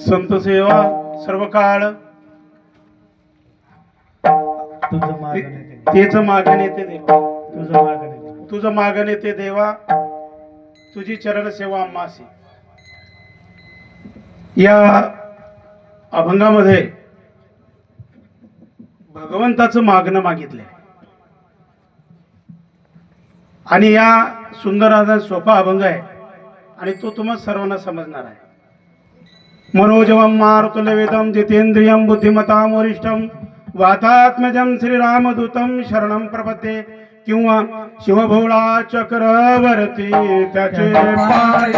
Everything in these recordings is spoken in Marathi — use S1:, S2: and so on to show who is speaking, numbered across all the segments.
S1: संत सेवा सर्व काळ तेच मागण येते देवा, तुझं मागण येते देवा, तुझी चरण सेवा आम्हासी. या अभंगामध्ये भगवंताचं मागणं मागितलंय आणि या सुंदर असा सोपा अभंग आहे आणि तो तुम्हाला सर्वांना समजणार आहे. मनोजवं मारुतुल्यवेदं जितेंद्रियं बुद्धिमतां वरिष्ठं वातात्मजं श्रीरामदूतं शरणं प्रपद्ये. किंवा शिवभोळा चक्रवर्ती त्याचे पाय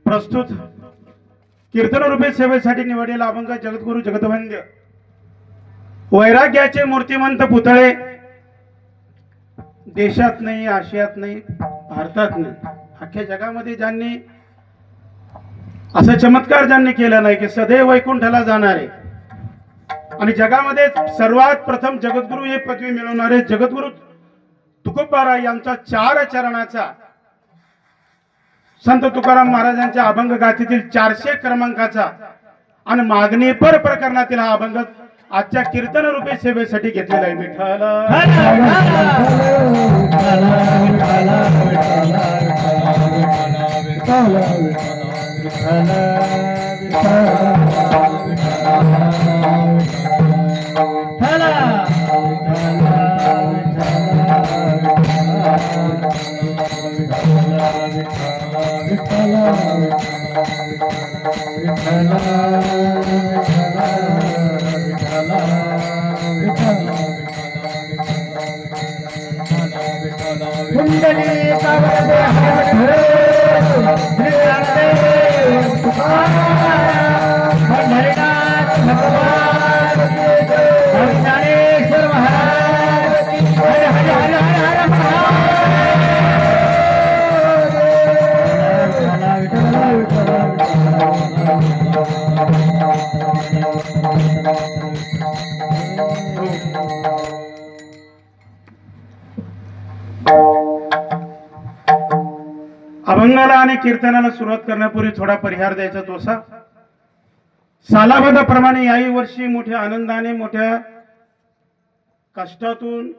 S1: प्रस्तुत कीर्तन रूपे सेवेसाठी निवडलेला अभंग जगद्गुरु जगदवंद्य वैराग्याचे मूर्तिमंत पुतळे देशात नाही, आशियात नाही, भारतात नाही, अख्ख्या जगामध्ये ज्यांनी असा चमत्कार ज्यांनी केला नाही की सदैव वैकुंठाला जाणारे आणि जगामध्ये सर्वात प्रथम जगद्गुरु हे पदवी मिळवणारे जगद्गुरु तुकोबाराय यांचा 4 चरणाचा संत तुकाराम महाराजांच्या अभंग गाथेतील 400 क्रमांकाचा आणि मागणी पर प्रकरणातील हा अभंग आजच्या कीर्तन रूपे सेवेसाठी घेतलेला आहे. विठ्ठल अभंगाला आणि कीर्तनाला सुरुवात करण्यापूर्वी थोडा परिहार द्यायचा तोसा. सालाबादाप्रमाणे याही वर्षी मोठ्या आनंदाने, मोठ्या कष्टातून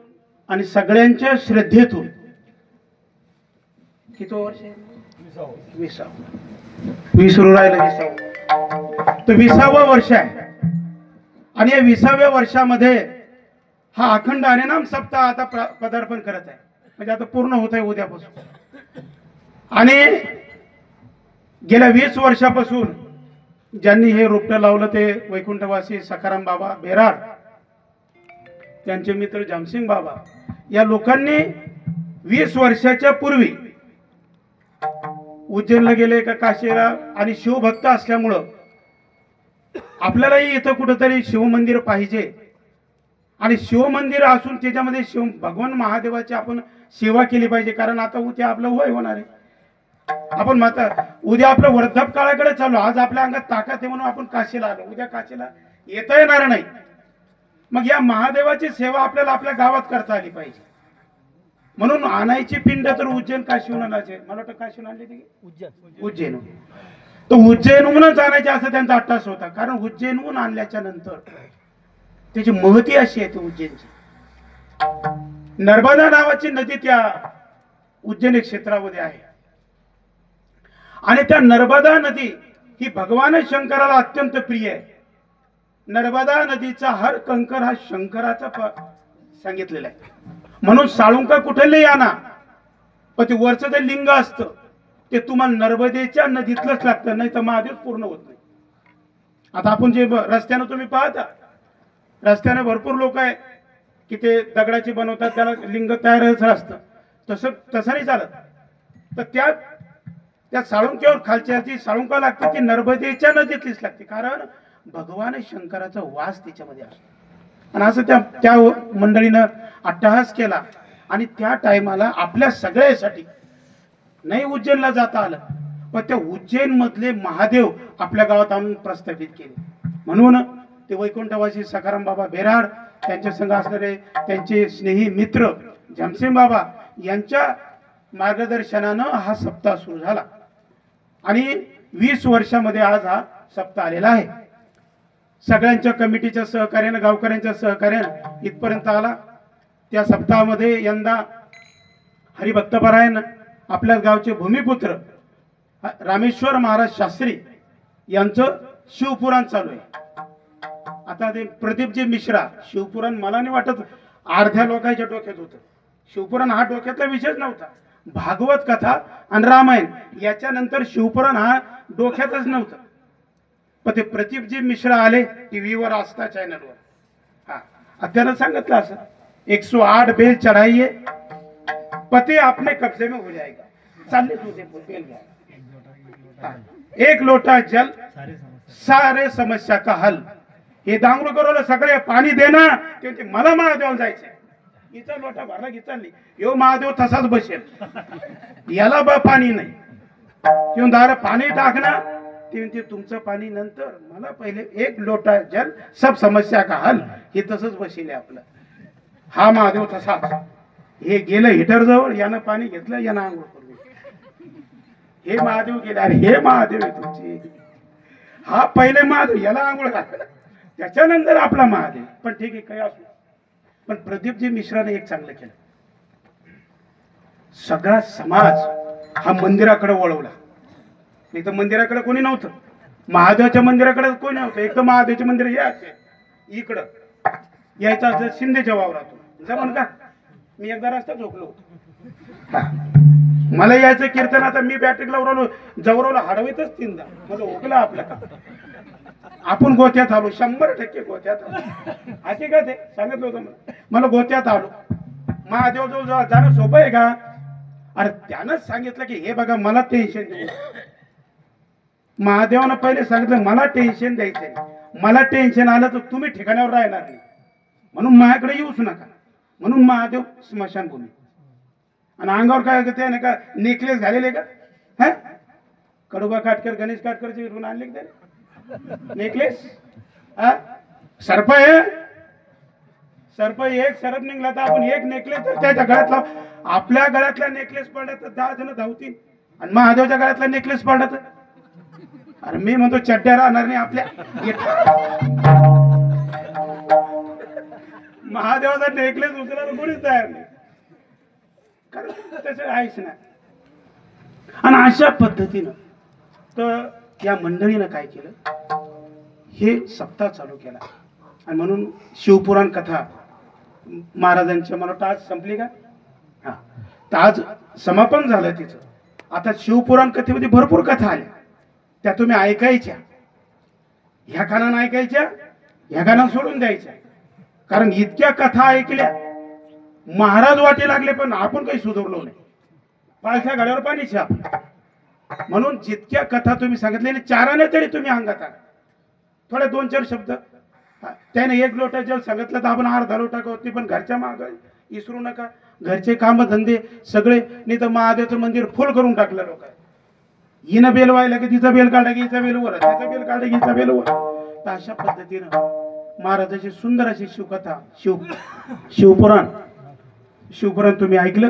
S1: आणि सगळ्यांच्या श्रद्धेतून किती वर्ष 20 राहिलं 20. तर 20वं वर्ष आहे आणि या 20व्या वर्षामध्ये हा अखंड हरिनाम सप्ताह आता पदार्पण करत आहे. म्हणजे आता पूर्ण होत आहे उद्यापासून. आणि गेल्या 20 वर्षापासून ज्यांनी हे रोपटं लावलं ते वैकुंठवासी सखाराम बाबा बेराड, त्यांचे मित्र जामसिंग बाबा, या लोकांनी 20 वर्षाच्या पूर्वी उज्जैनला गेले का काशीला, आणि शिवभक्त असल्यामुळं आपल्यालाही इथं कुठंतरी शिवमंदिर पाहिजे आणि शिवमंदिर असून त्याच्यामध्ये शिव भगवान महादेवाची आपण सेवा केली पाहिजे. कारण आता उद्या आपलं वय होणार आहे. आपण उद्या आपलं वृद्धाप काळाकडे चालू. आज आपल्या अंगात ताकद आहे म्हणून आपण काशीला आलो. उद्या काशीला येता येणार नाही. मग या महादेवाची सेवा आपल्याला आपल्या गावात करता आली पाहिजे. म्हणून आणायची पिंड तर उज्जैन काशीहून आणायचे. मला वाटतं काशीहून आणली ती उज्जैन. तो उज्जैनहूनच आणायचे असं त्यांचा अट्टास होता. कारण उज्जैनहून आणल्याच्या नंतर त्याची महती अशी आहे. ती उज्जैनची नर्मदा नावाची नदी त्या उज्जैन क्षेत्रामध्ये आहे. आणि त्या नर्मदा नदी ही भगवान शंकराला अत्यंत प्रिय आहे. नर्मदा नदीचा हर कंकर हा शंकराचा सांगितलेला आहे. म्हणून साळुंका कुठेही आणा, पण ते वरचं जे लिंग असतं ते तुम्हाला नर्मदेच्या नदीतलंच लागतं, नाही तर महादेव पूर्ण होत नाही. आता आपण जे रस्त्यानं तुम्ही पाहता, रस्त्याने भरपूर लोक आहे की ते दगडाची बनवतात, त्याला लिंग तयारच असतं. तसं नाही चालत. तर त्या साळुंक्यावर खालच्या जी साळुंका लागते ती नर्मदेच्या नदीतलीच लागते. कारण भगवान शंकराचा वास त्याच्यामध्ये असतो. आणि असं त्या मंडळीनं अट्टहास केला. आणि त्या टायमाला आपल्या सगळ्यासाठी नाही उज्जैनला जाता आलं, पण त्या उज्जैन मधले महादेव आपल्या गावात आणून प्रस्थापित केले. म्हणून ते वैकुंठवासी सखाराम बाबा बेराड, त्यांच्या संघ असणारे त्यांचे स्नेही मित्र जमसिंग बाबा यांच्या मार्गदर्शनानं हा सप्ताह सुरू झाला. आणि 20 वर्षामध्ये आज हा सप्ताह आलेला आहे. सगळ्यांच्या कमिटीच्या सहकार्यानं, गावकऱ्यांच्या सहकार्यानं इथपर्यंत आला. त्या सप्ताहामध्ये यंदा हरिभक्तपरायण आपल्या गावचे भूमिपुत्र रामेश्वर महाराज शास्त्री यांचं शिवपुराण चालू आहे. आता ते प्रदीपजी मिश्रा शिवपुराण मला नाही वाटत अर्ध्या लोकांच्या डोक्यात होतं. शिवपुराण हा डोक्यातला विषयच नव्हता. भागवत कथा आणि रामायण याच्यानंतर शिवपुराण हा डोक्यातच नव्हतं. पण ते प्रदीपजी मिश्रा आले टीव्हीवर आस्था चॅनलवर. हा त्यानं सांगितलं असं 108 बेल चढ़ाइए पति अपने कब्जे में हो जाएगा. चालले तुझे बेल घ्या. 1 लोटा जल सारे समस्या का हल. हे दांगडू करोला सगळे पाणी देना ते मला महादेवाला जायचंय. हिचा लोटा भरला की चालली. यो महादेव तसाच बसेल, याला पाणी नाही. किंवा दार पाणी टाकना ते तुमचं पाणी नंतर, मला पहिले 1 लोटा जल सब समस्या का हल. हे तसंच बसेल आपलं. हा महादेव तसाच. हे गेलं हिटर जवळ, यानं पाणी घेतलं, यानं आंघोळ करून हे महादेव गेले. अरे हे महादेव आहे तुमचे. हा पहिले महादेव, याला आंघोळ घातलं, त्याच्यानंतर आपला महादेव. पण ठीक आहे, काही असू. पण प्रदीपजी मिश्राने एक चांगलं केलं. सगळा समाज हा मंदिराकडे वळवला. नाही तर मंदिराकडे कोणी नव्हतं. महादेवाच्या मंदिराकडे कोणी नव्हतं. एक तर महादेवाचे मंदिर हे असे इकडं यायचं असं शिंदेच्या वावरातून जमन का. मी एकदा रस्ता झोपलो. मला यायचं कीर्तन आता मी बॅटरीला उरवलो जवळला हडवीतच तीनदा मला ओकला आपल्या का आपण गोत्यात आलो 100% गोत्यात आलो हकीकत आहे सांगितलं होतं मला गोत्यात आलो महादेव जवळ जाणं सोपं आहे का अरे त्यानंच सांगितलं की हे बघा मला टेन्शन देऊ महादेवानं पहिले सांगितलं मला टेन्शन द्यायचंय मला टेन्शन आलं तर तुम्ही ठिकाणावर राहणार नाही म्हणून माझ्याकडे येऊच नका म्हणून महादेव स्मशानभूमी आणि अंगावर काय ते नाही का नेकलेस घालेले का हा कडुबा काटकर गणेश काटकरचे विरून आणले का नेकलेस हा सर्प आहे सर्प एक सरप निघला तर आपण एक नेकलेस तर त्याच्या गळ्यातला आपल्या गळ्यातला नेकलेस पडला तर 10 जण धावतील आणि महादेवच्या गळ्यातला नेकलेस पडला तर अरे मी म्हणतो चड्ड्या राहणार नाही आपल्या महादेवाचा नेकलेस उचलायला कोणीच तयार नाही कारण तसं आहेच ना आणि अशा पद्धतीनं तर या मंडळीनं काय केलं हे सप्ताह चालू केला आणि म्हणून शिवपुराण कथा महाराजांच्या मला वाटतं आज संपली का हा तर आज समापन झालं तिचं आता शिवपुराण कथेमध्ये भरपूर कथा आल्या त्या तुम्ही ऐकायच्या ह्या कानानं ऐकायच्या ह्या कानानं सोडून द्यायच्या कारण इतक्या कथा ऐकल्या महाराज वाटे लागले पण आपण काही सुधारलो नाही पालख्या गाड्यावर पाणी छाप म्हणून जितक्या कथा तुम्ही सांगितल्या चाराने तरी तुम्ही अंगात आणा थोडे 2-4 शब्द त्याने 1 लोटा जल सांगितलं तर आपण अर्धा लोटा होती पण घरच्या माग विसरू नका घरचे काम धंदे सगळे नाही तर महादेवचं मंदिर फुल करून टाकलं लोक हिनं बेल व्हायला की तिचा बेल काढा की हिचा बेल वर तिचा बेल काढा की हिचा बेल वर तर अशा पद्धतीनं महाराजाची सुंदर अशी शिवकथा शिवपुराण तुम्ही ऐकलं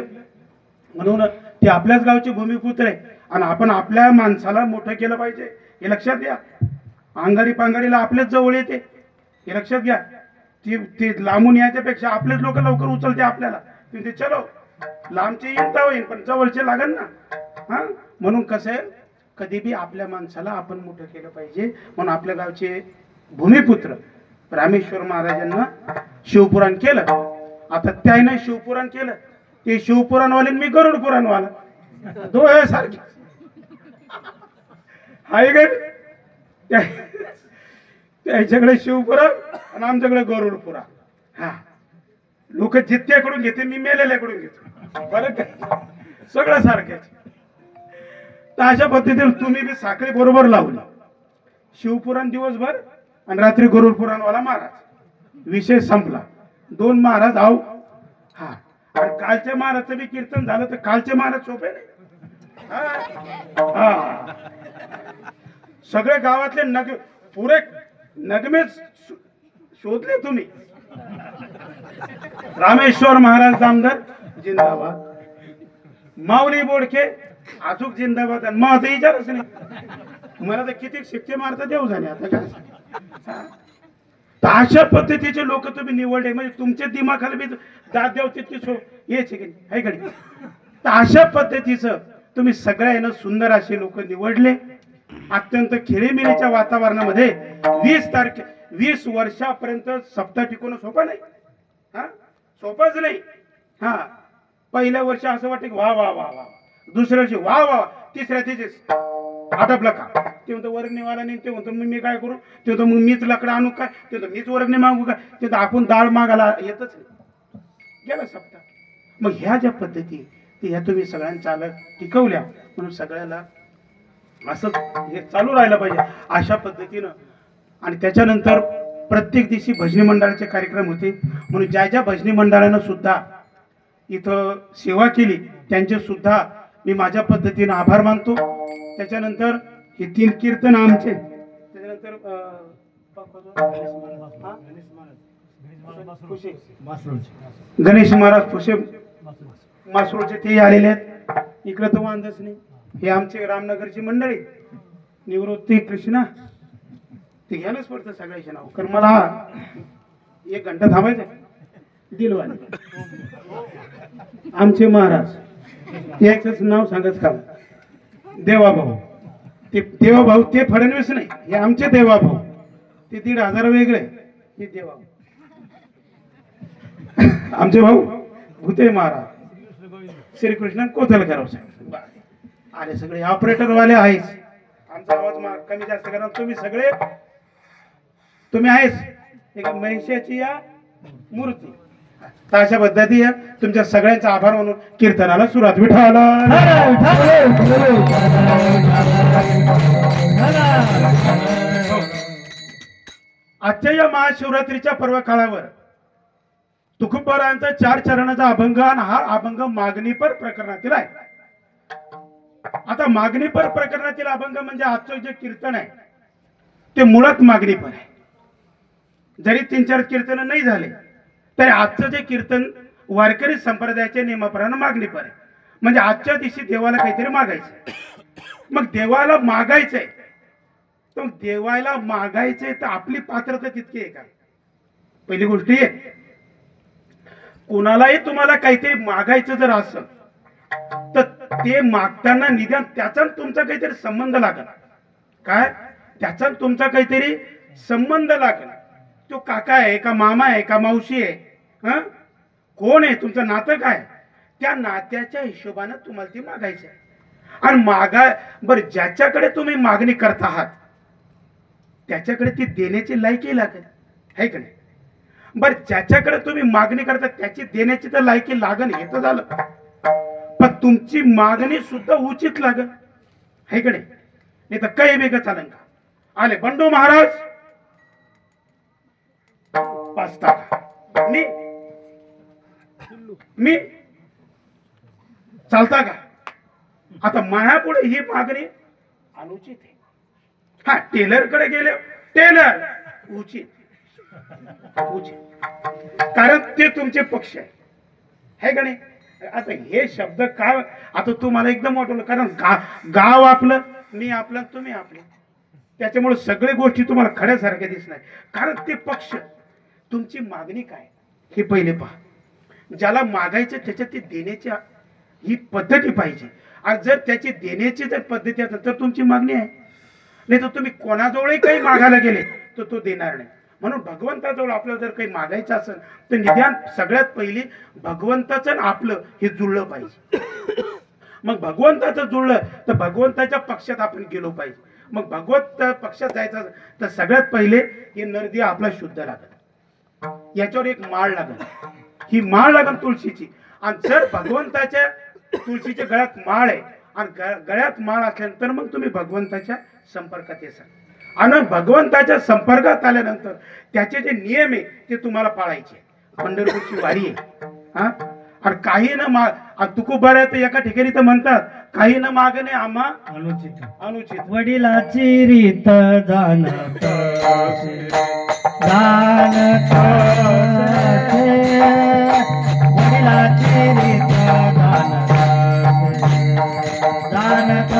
S1: म्हणून ते आपल्याच गावचे भूमिपुत्र आहे आणि आपण आपल्या माणसाला मोठं केलं पाहिजे हे लक्षात घ्या अंगारी पांगारीला आपलेच जवळ येते हे लक्षात घ्या ते लांबून याच्यापेक्षा आपलेच लोक लवकर उचलते आपल्याला ते चलो लांबचे येईन तर होईन पण जवळचे लागन ना हा म्हणून कसं आहे कधी बी आपल्या माणसाला आपण मोठं केलं पाहिजे म्हणून आपल्या गावचे भूमिपुत्र रामेश्वर महाराजांना शिवपुराण केलं आता त्याने शिवपुराण केलं ते शिवपुराणवाले मी गरुड पुराणवाला दोघे सारखे हाय गे त्याच्याकडे शिवपुराण आणि आमच्याकडे गरुड पुराण हा लोक जित्याकडून घेते मी मेलेल्याकडून घेतो बरं सगळं सारखेच तर अशा पद्धतीने तुम्ही बी साखळी बरोबर लावली शिवपुराण दिवसभर आणि रात्री गरुड पुराणवाला महाराज विषय संपला 2 महाराज आहो हा आणि कालच्या महाराजचं बी कीर्तन झालं तर कालचे महाराज सोपे नाही हा सगळे गावातले पुरे नगमे शोधले तुम्ही रामेश्वर महाराज दामदार जिंदाबाद माऊली बोडके अचूक जिंदाबाद आणि मग आता विचारच नाही मला तर किती शिक्के मारता देऊ झाले आता काय तर अशा पद्धतीचे लोक तुम्ही निवडले म्हणजे तुमच्या दिमाखाला बी दाद देव तितकी यायचे की नाही तर अशा पद्धतीचं तुम्ही सगळ्यांना सुंदर असे लोक निवडले अत्यंत खेळीमेळीच्या वातावरणामध्ये 20 वर्षापर्यंत सप्ताह टिकवणं सोपं नाही हा सोपंच नाही हा पहिल्या वर्षी असं वाटतं की वा वा वा वा दुसऱ्या वर्षी वा वा तिसऱ्या तिथेच आटपलं का ते म्हणतो वर्गणीवाला नाही ते म्हणतो मी काय करू ते म्हणतो मग मीच लाकडं आणू काय ते म्हणतो मीच वर्गणी मागू काय ते तर आपण डाळ मागायला येतच नाही गेला सप्ताह मग ह्या ज्या पद्धती ते ह्या तुम्ही सगळ्यांच्या टिकवल्या म्हणून सगळ्याला असं हे चालू राहिलं पाहिजे अशा पद्धतीनं आणि त्याच्यानंतर प्रत्येक दिवशी भजनी मंडळाचे कार्यक्रम होते म्हणून ज्या ज्या भजनी मंडळानं सुद्धा इथं सेवा केली त्यांचे सुद्धा मी माझ्या पद्धतीनं आभार मानतो त्याच्यानंतर हे 3 कीर्तन आमचे त्याच्यानंतर गणेश महाराज फुसे मासरोळचे ते आलेले आहेत इकडे तर वांधच नाही हे आमचे रामनगरची मंडळी निवृत्ती कृष्णा ते घ्यायलाच पडतं सगळ्याचे नाव कारण मला 1 घंटा थांबायचं दिलवाले आमचे महाराज याचंच नाव सांगत का देवाभाऊ ते देवाभाऊ ते फडणवीस नाही हे आमचे देवाभाऊ ते 1,500 वेगळे हे देवाभाऊ आमचे भाऊ भूते महाराज श्रीकृष्ण कोथलकर साहेब आले सगळे ऑपरेटर वाले आहेस आमचा आवाज कमी जास्त करा तुम्ही आहेस एक महिषाची या मूर्ती तर अशा पद्धती तुमच्या सगळ्यांचा आभार म्हणून कीर्तनाला सुरुवात विठाला आजच्या या महाशिवरात्रीच्या पर्व काळावर तुकोबारायांचा 4 चरणाचा अभंग आणि हा अभंग मागणीपर प्रकरणातील आहे. आता मागणीपर प्रकरणातील अभंग म्हणजे आजचं जे कीर्तन आहे ते मुळात मागणीपर आहे. जरी 3-4 कीर्तन नाही झाले तरी आजचं जे कीर्तन वारकरी संप्रदायाच्या नियमाप्रमाणे मागणीपर आहे. म्हणजे आजच्या दिवशी देवाला काहीतरी मागायचं. मग देवाला मागायचंय तर देवाला मागायचंय तर आपली पात्रता तितकी आहे का? पहिली गोष्ट आहे कोणालाही तुम्हाला काहीतरी मागायचं जर असेल तर ते मागताना निदान त्याचा तुमचा काहीतरी संबंध लागेल. काय त्याचा तुमचा काहीतरी संबंध लागेल. तो काका आहे का मामा आहे का मावशी आहे कोण आहे तुमचं नातं काय त्या नात्याच्या हिशोबाने तुम्हाला ती मागायचं आहे. आणि बरं ज्याच्याकडे तुम्ही मागणी करत आहात त्याच्याकडे ती देण्याची लायकी लागेल आहे का नाही. बरं ज्याच्याकडे तुम्ही मागणी करता त्याची देण्याची तर लायकी लागेल हे तर झालं पण तुमची मागणी सुद्धा उचित लागेल आहे का नाही तर काही वेगळं चालेल का. आले बंडू महाराज 5 टाका मी चालता का. आता मायापुढे ही मागणी अनुचित आहे. हा टेलर कडे गेले टेलर उचित कारण ते तुमचे पक्ष आहे का नाही. आता हे शब्द काय आता तुम्हाला एकदम वाटवलं कारण गाव आपलं मी आपलं तुम्ही आपलं त्याच्यामुळे सगळे गोष्टी तुम्हाला खड्यासारख्या दिसणार कारण ते पक्ष तुमची मागणी काय हे पहिले पहा. ज्याला मागायचं त्याच्यात ती देण्याची ही पद्धती पाहिजे. आणि जर त्याची देण्याची जर पद्धती असेल तर तुमची मागणी आहे. नाही तर तुम्ही कोणाजवळही काही मागायला गेले तर तो देणार नाही. म्हणून भगवंताजवळ आपल्याला जर काही मागायचं असेल तर निदान सगळ्यात पहिली भगवंताचं आपलं हे जुळलं पाहिजे. मग भगवंताचं जुळलं तर भगवंताच्या पक्षात आपण गेलो पाहिजे. मग भगवंत पक्षात जायचं तर सगळ्यात पहिले हे नरदी आपला शुद्ध लागत याच्यावर एक माळ लागल ही माळ लागल तुळशीची. आणि जर भगवंताच्या तुळशीच्या गळ्यात माळ आहे आणि गळ्यात माळ असल्यानंतर मग तुम्ही भगवंताच्या संपर्कात येसाल. आणि भगवंताच्या संपर्कात आल्यानंतर त्याचे जे नियम आहे ते तुम्हाला पाळायचे. पंढरपूरची वारी आहे हा आणि काही न तुकोबारात एका ठिकाणी तर म्हणतात काही न मागणे आम्हा अनुचित
S2: वडिलाची रीत जाणत वडिलाची रीत जाणत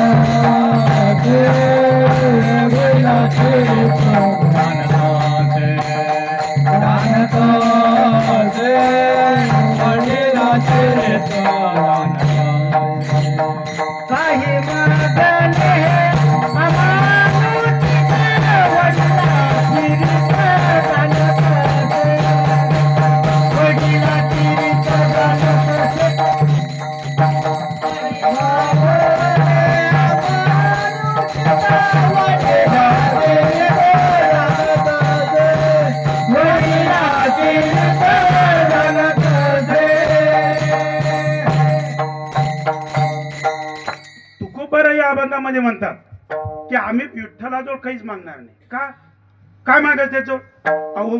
S2: काही मागणे
S1: अभंगामध्ये म्हणतात की आम्ही विठ्ठलाजवळ काहीच मागणार नाही. काय मागायचं त्याजवळ अहो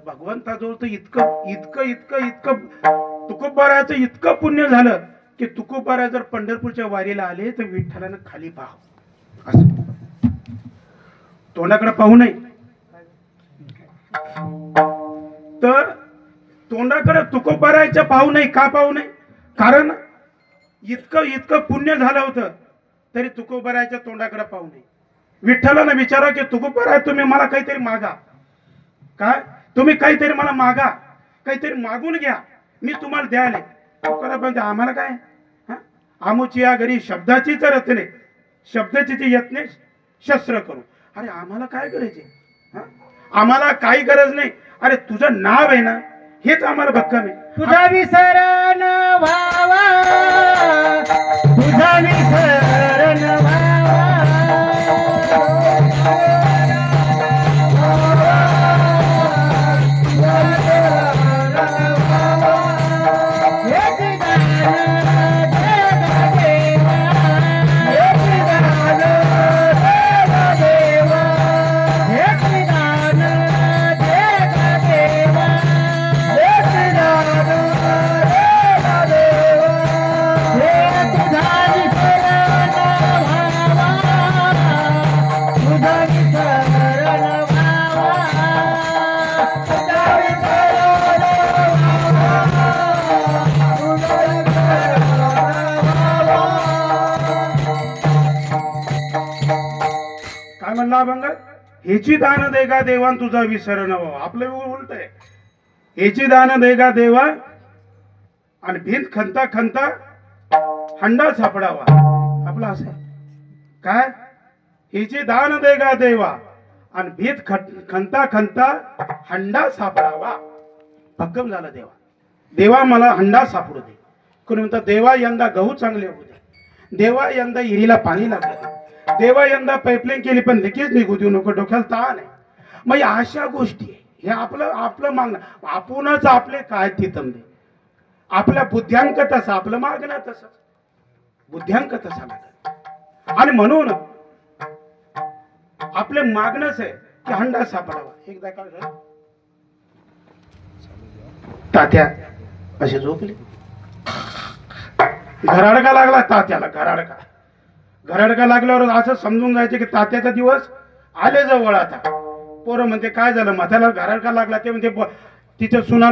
S1: भगवंताजवळ तर इतकं इतकं इतकं इतकं तुकोबाराचं इतकं पुण्य झालं की तुकोबारा जर पंढरपूरच्या वारीला आले तर विठ्ठलानं खाली पाहावं असं तोंडाकडे पाहू नये. तर तोंडाकडे तुकोबाराच्या पाहू नये. का पाहू नये कारण इतकं इतकं पुण्य झालं होतं तरी तुकोबाराच्या तोंडाकडे पाहू नये. विठ्ठलाने विचारा की तुकोबारा तुम्ही मला काहीतरी मागा. काय तुम्ही काहीतरी मला मागा काहीतरी मागून घ्या मी तुम्हाला द्यायला. तुकोबारा म्हणजे आम्हाला काय आमुची या घरी शब्दाचीच रत्ने शब्दाची यत्ने शस्त्र करू. अरे आम्हाला काय करायचे आम्हाला काही गरज नाही. अरे तुझं नाव आहे ना हेच आम्हाला भक्कम आहे.
S2: तुझा विसर विसरण व्हावा तुझा विसरण
S1: काय म्हणला अभंग? हेची दान दे गा देवा तुझा विसर नवा. आपलं उलट आहे. हेची दान दे गा देवा आणि भिंत खंता खंता हंडा सापडावा. आपलं असं आहे. काय? हेची दान दे गा देवा आणि भीत खंता खंता हंडा सापडावा. भक्कम झाला देवा. देवा मला हंडा सापडू दे. कोणी म्हणतात देवा यंदा गहू चांगले होऊ दे. देवा यंदा इरीला पाणी लागलं दे. देवा यंदा पाईपलाईन केली पण लिकेज निघू देऊ नको. डोक्याला ताण आहे. मग या अशा गोष्टी हे आपलं मागणं. आपणच आपले काय तिथं दे. आपल्या बुद्ध्यांक तसं आपलं मागणं तसं. बुद्ध्यांक तसा लागत आणि म्हणून आपले मागणंच आहे की हंडा सापडावा. एकदा काय झालं तात्या असे झोपले. घराडका लागला तात्याला. घराडका लागल्यावर असं समजून जायचं की तात्याचा दिवस आले जवळ. आता पोरं म्हणते काय झालं म्हाताला घराडका लागला. ते म्हणते तिच्या सुना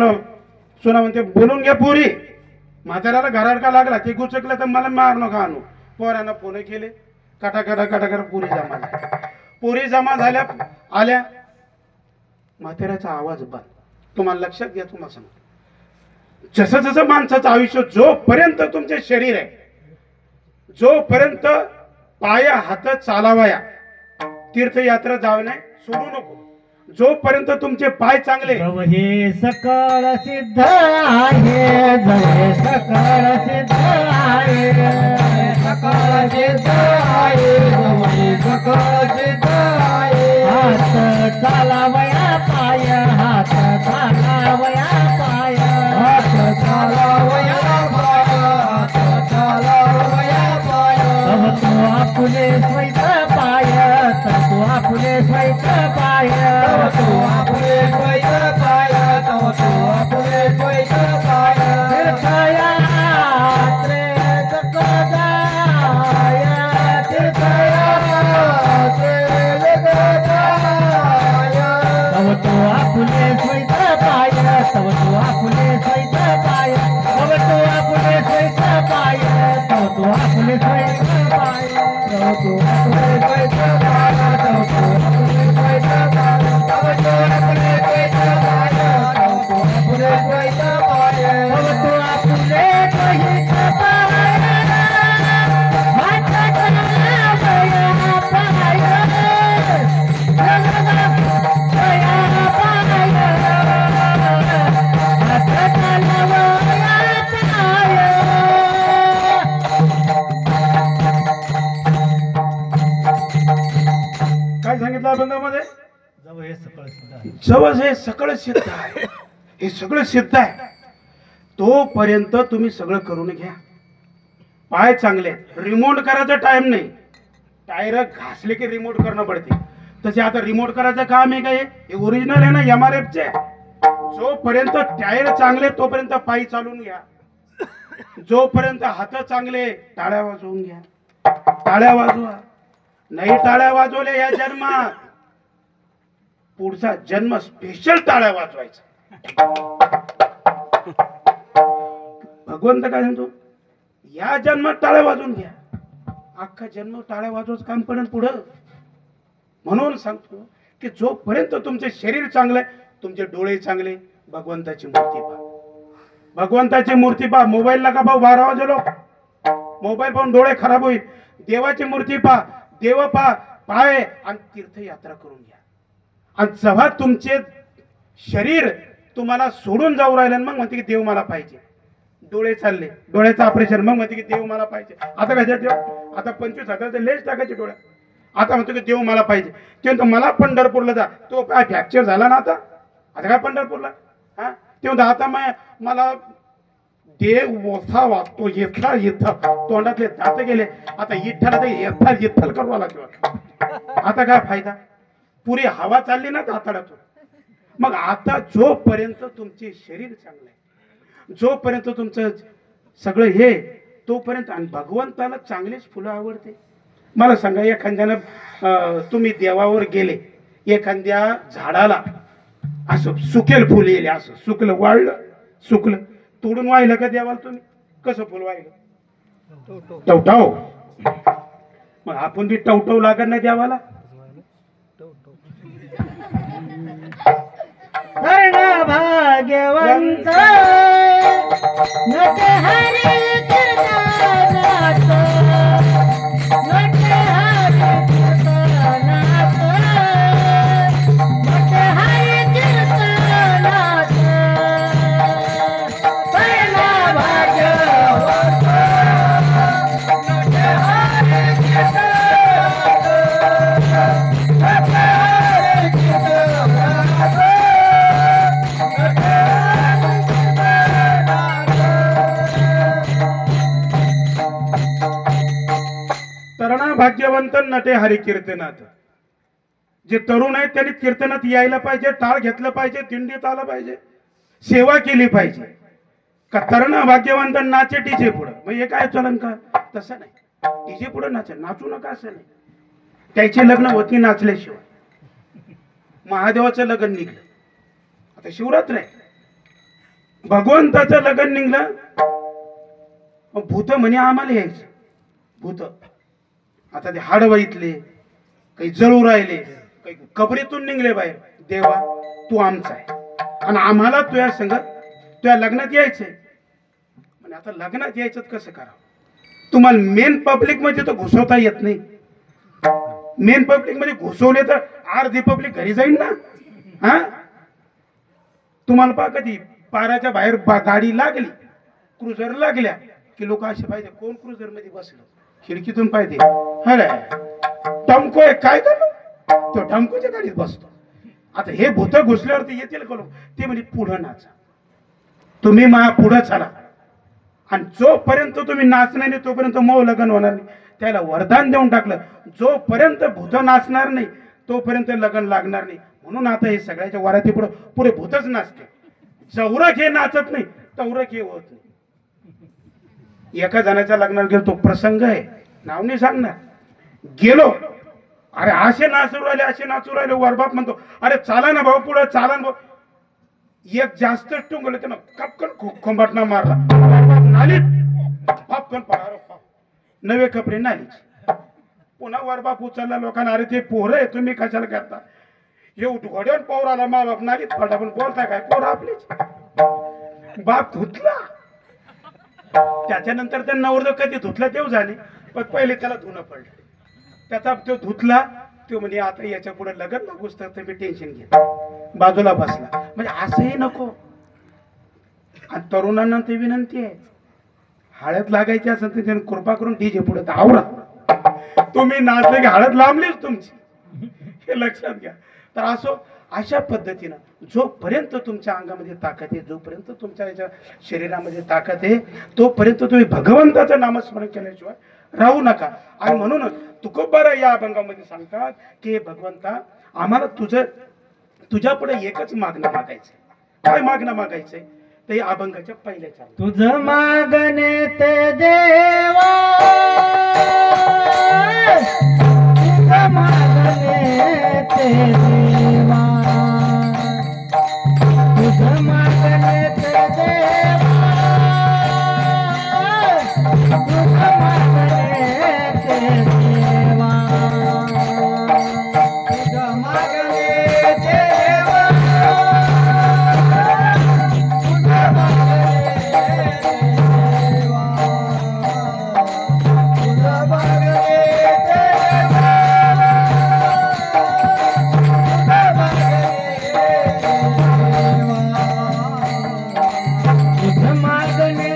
S1: म्हणते बोलून घ्या पुरी. म्हाताऱ्याला घराडका लागला ते गुचकलं तर मला मार नका आणू. पोरांना फोन केले. कटा पुरी जमा झाल्या. आल्या. म्हाताऱ्याचा आवाज बंद. तुम्हाला लक्षात घ्या. तुम्हाला सांगतो जसं जसं माणसाचं आयुष्य जोपर्यंत तुमचे शरीर आहे जोपर्यंत पाया हात चालावया तीर्थयात्रा जावणे सोडू नको. जोपर्यंत तुमचे पाय चांगले
S2: जव हे सकळ सिद्ध आहे. जव हे सकळ सिद्ध आहे. सकळ सिद्ध आहे. जव हे सकळ सिद्ध आहे. हात चालावया पाय. हात चालावया पाय. हात चालावया पाय. हात चालावया पाय. तव तो आपुले स्वैत पाय. तव तो आपुले स्वैत पाय. तव तो आपुले स्वैत पाय. तव तो आपुले स्वैत पाय. तीर्थयात्रेत जाय. तीर्थयात्रेत जाय. तव तो आपुले स्वैत पाय. तव तो आपुले स्वैत पाय. तव तो आपुले स्वैत पाय. तव तो आपुले स्वैत पाय. तव तो आपुले स्वैत पाय. तव तो आपुले स्वैत पाय. तव तो आपुले स्वैत पाय. तव तो आपुले स्वैत पाय. तव तो आपुले स्वैत पाय. हात चालावया पाय. चालावया पाय. हात चालावया पाय.
S1: काय सांगितलं अभंगामध्ये?
S2: जव हे सकळ सिद्ध आहे.
S1: जवळ हे सगळं सिद्ध आहे. हे सगळं सिद्ध आहे तोपर्यंत तुम्ही सगळं करून घ्या. पाय चांगले रिमोट करायचा टाइम नाही. टायर घासले की रिमोट करणं पडते. तसे आता रिमोट करायचं काम आहे काय? हे ओरिजिनल आहे ना MRF चे. जोपर्यंत टायर चांगले तोपर्यंत पायी चालून घ्या. जोपर्यंत हात चांगले टाळ्या वाजवून घ्या. टाळ्या वाजवा. नाही टाळ्या वाजवल्या या जन्मात पुढचा जन्म स्पेशल टाळ्या वाजवायचा. भगवंत काय म्हणतो? या जन्मात टाळ्या वाजवून घ्या. अख्खा जन्म टाळ्या वाजवायचं काम पडेल पुढं. म्हणून सांगतो की जोपर्यंत तुमचे शरीर चांगले तुमचे डोळे चांगले भगवंताची मूर्ती पहा. भगवंताची मूर्ती पहा. मोबाईल नका पाहू 12 वाजे लोक. मोबाईल पाहून डोळे खराब होईल. देवाची मूर्ती पहा. देव पहा. पाय आणि तीर्थयात्रा करून घ्या. आणि जेव्हा तुमचे शरीर तुम्हाला सोडून जाऊ राहिले मग म्हणते की देव मला पाहिजे. डोळे चालले, डोळ्याचं ऑपरेशन. मग म्हणते की देव मला पाहिजे. आता काय देव, आता 25,000 लेस टाकायचे डोळ्या. आता म्हणतो की देव मला पाहिजे. ते म्हणतो मला पंढरपूरला जा. तो काय फ्रॅक्चर झाला ना आता काय पंढरपूरला. हा ते म्हणतो आता मला देव मोठा वागतो, येथला येथल तोंडातले दात गेले. आता इठ्ठल ते येथल करावा लागतो. आता काय फायदा, पुरी हवा चालली ना दाताडातून. मग आता जोपर्यंत तुमचे शरीर चांगलं आहे, जोपर्यंत तुमचं सगळं हे, तोपर्यंत. आणि भगवंताला चांगलेच फुलं आवडते. मला सांगा, एखाद्यानं तुम्ही देवावर गेले, एखाद्या झाडाला असं सुकेल फुल येईल, असं सुकलं वाळलं सुकलं, तोडून वाहिलं का देवाला तुम्ही? कसं फुल वाहिलं? टवटाव. मग आपण बी टवटव लागत नाही देवाला.
S2: कर्ण भाग्यवंत नट हरी कीर्तनात, नट हरी कीर्तनात, नट हरी कीर्तनात. कर्ण भाग्यवंत नट हरी कीर्तनात, नट हरी कीर्तनात.
S1: तरुणा भाग्यवंत नटे हरी कीर्तनात. जे तरुण आहेत त्यांनी कीर्तनात यायला पाहिजे, टाळ घेतलं पाहिजे, दिंडीत आलं पाहिजे, सेवा केली पाहिजे. का तरुणा भाग्यवंत नाचे डीजे पुढं, मग हे काय चलन का? तसं नाही. डीजे पुढं नाचू नका असं नाही. त्याचे लग्न होती नाचल्याशिवाय. महादेवाचं लग्न निघलं, आता शिवरात्र आहे, भगवंताचं लग्न निघलं. भूत म्हणे आम्हाला यायचं. भूत आता ते हाडवाईतले काही जळू राहिले, काही कबरीतून निघले बाहेर. देवा तू आमचा आहे आणि आम्हाला तुझ्या संग तुझ्या लग्नात यायचंय. म्हणजे आता लग्नात यायचं कसं करावं? तुम्हाला मेन पब्लिक मध्ये तर घुसवता येत नाही. मेन पब्लिक मध्ये घुसवले तर अर्धी पब्लिक घरी जाईल ना. हा तुम्हाला पहा, कधी पाराच्या बाहेर गाडी लागली, क्रुझर लागल्या की लोक असे पाहिजे, कोण क्रुझर मध्ये बसलं, खिडकीतून पाहिजे, अरे टमको आहे काय करू, तो टमकोच्या गाडीत बसतो. आता हे भूत घुसल्यावरती येतील का लोक? ते म्हणजे पुढं नाचा, तुम्ही मा पुढं चला. आणि जोपर्यंत तुम्ही नाचणार नाही तोपर्यंत मऊ लग्न होणार नाही. त्याला वरदान देऊन टाकलं, जोपर्यंत भूत नाचणार नाही तोपर्यंत लग्न लागणार नाही. म्हणून आता हे सगळ्याच्या वराती पुढे भूतच नाचते. जवरक हे नाचत नाही तवरक हे होत नाही. एका जणाच्या लग्नाला गेलो, तो प्रसंग आहे, नाव नाही सांगणार. गेलो, अरे असे नाचू राहिले, असे नाचू राहिले. वरबाप म्हणतो, अरे चाला ना भाऊ पुढे, चाला ना भाऊ. एक जास्त टुंगलं त्यानं कपकन खोंबाटना मारला. नालीत पपकन पडा, नवे कपडे नालीच. पुन्हा वरबाप उचलला लोकांना, अरे ते पोरं आहे, तुम्ही कशाला करता? एवढं घोड्यावर पोर आला, मा बाप नालीत पडला. पण बोलता काय, पोर आपलीच. बाप धुतला. त्याच्यानंतर त्या नवरदेव कधी धुतला देव झाले, पण पहिले त्याला धुणं पडलं. त्याचा तो धुतला, तो म्हणजे आता याच्या पुढे लग्न लागूच तर मी टेन्शन घेत, बाजूला बसला. म्हणजे असंही नको. आणि तरुणांना ते विनंती आहे, हळद लागायची असेल तर त्याने कृपा करून डीजे पुढे आवरा. तुम्ही नाचले की हळद लांबलीच तुमची, हे लक्षात घ्या. तर असो, अशा पद्धतीनं जोपर्यंत तुमच्या अंगामध्ये ताकद आहे, जोपर्यंत तुमच्या याच्या शरीरामध्ये ताकद आहे, तोपर्यंत तुम्ही भगवंताचं नामस्मरण केल्याशिवाय राहू नका. आणि म्हणूनच तुकोबारा या अभंगामध्ये सांगतात की भगवंता, आम्हाला तुझ्या पुढे एकच मागणं मागायचंय. काय मागणं मागायचंय? ते अभंगाच्या पहिल्या चाल,
S2: तुझं मागणे ते देवा, तुझं मागणे ते देवा, तुझं मागणे ते देवा, तुझं मागणे ते देवा, तुझं मागणे ते देवा. मागणे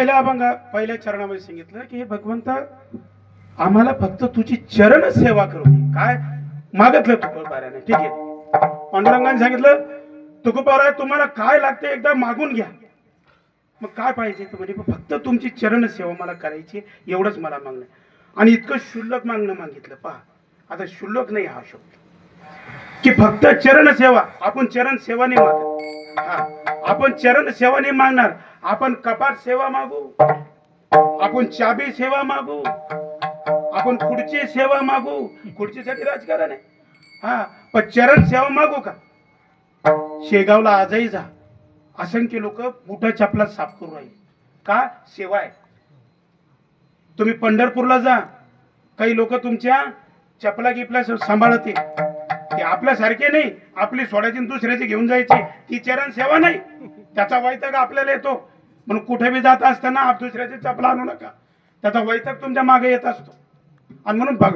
S1: पहिल्या चरणामध्ये सांगितलं की हे भगवंता आम्हाला फक्त तुझी चरण सेवा करू दे. काय मागितलं तुकोबाराने? ठीक आहे. पांडुरंगाने सांगितलं तुकोबारा तुम्हाला काय लागते एकदा मागून घ्या. मग काय पाहिजे तर म्हणजे फक्त तुमची चरण सेवा मला करायची, एवढंच मला मागणं. आणि इतकं शुल्लक मागणं मागितलं. पहा आता शुल्लक नाही हा शब्द, की फक्त चरण सेवा. आपण चरण सेवा नाही मागत. हा, आपण चरण सेवा नाही मागणार. आपण कपाट सेवा मागू, आपण चाबी सेवा मागू, आपण खुर्ची सेवा मागू. खुर्चीसाठी राजकारण आहे. हा, पण चरण सेवा मागू का? शेगावला आजही जा, असंख्य लोक बुटा चपला साफ करू राहिले. का? सेवा आहे. तुम्ही पंढरपूरला जा, काही लोक तुमच्या चपला गिपला सांभाळते. ते आपल्यासारखे नाही. आपली सोडायची दुसऱ्याची घेऊन जायची, ती चरण सेवा नाही. त्याचा वैताग आपल्याला येतो. म्हणून कुठे बी जात असताना आप दुसऱ्याची चपला आणू नका, त्याचा वैताग तुमच्या मागे येत असतो. आणि म्हणून बघ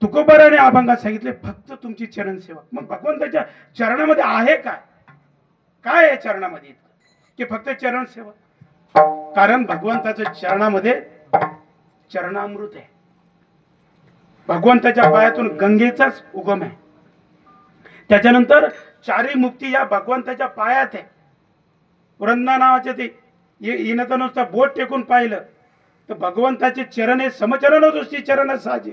S1: तुकोबाराने अभंगात सांगितले फक्त तुमची चरण सेवा. मग भगवंताच्या चरणामध्ये आहे काय? काय आहे चरणामध्ये की फक्त चरण सेवा? कारण भगवंताच्या चरणामध्ये चरणामृत आहे. भगवंताच्या पायातून गंगेचाच उगम आहे. त्याच्यानंतर चारी मुक्ती या भगवंताच्या पायात आहे. वृंदा नावाचे ते येणं तर नुसतं बोट टेकून पाहिलं तर भगवंताचे चरण हे समचरण दुसरी चरण साजे.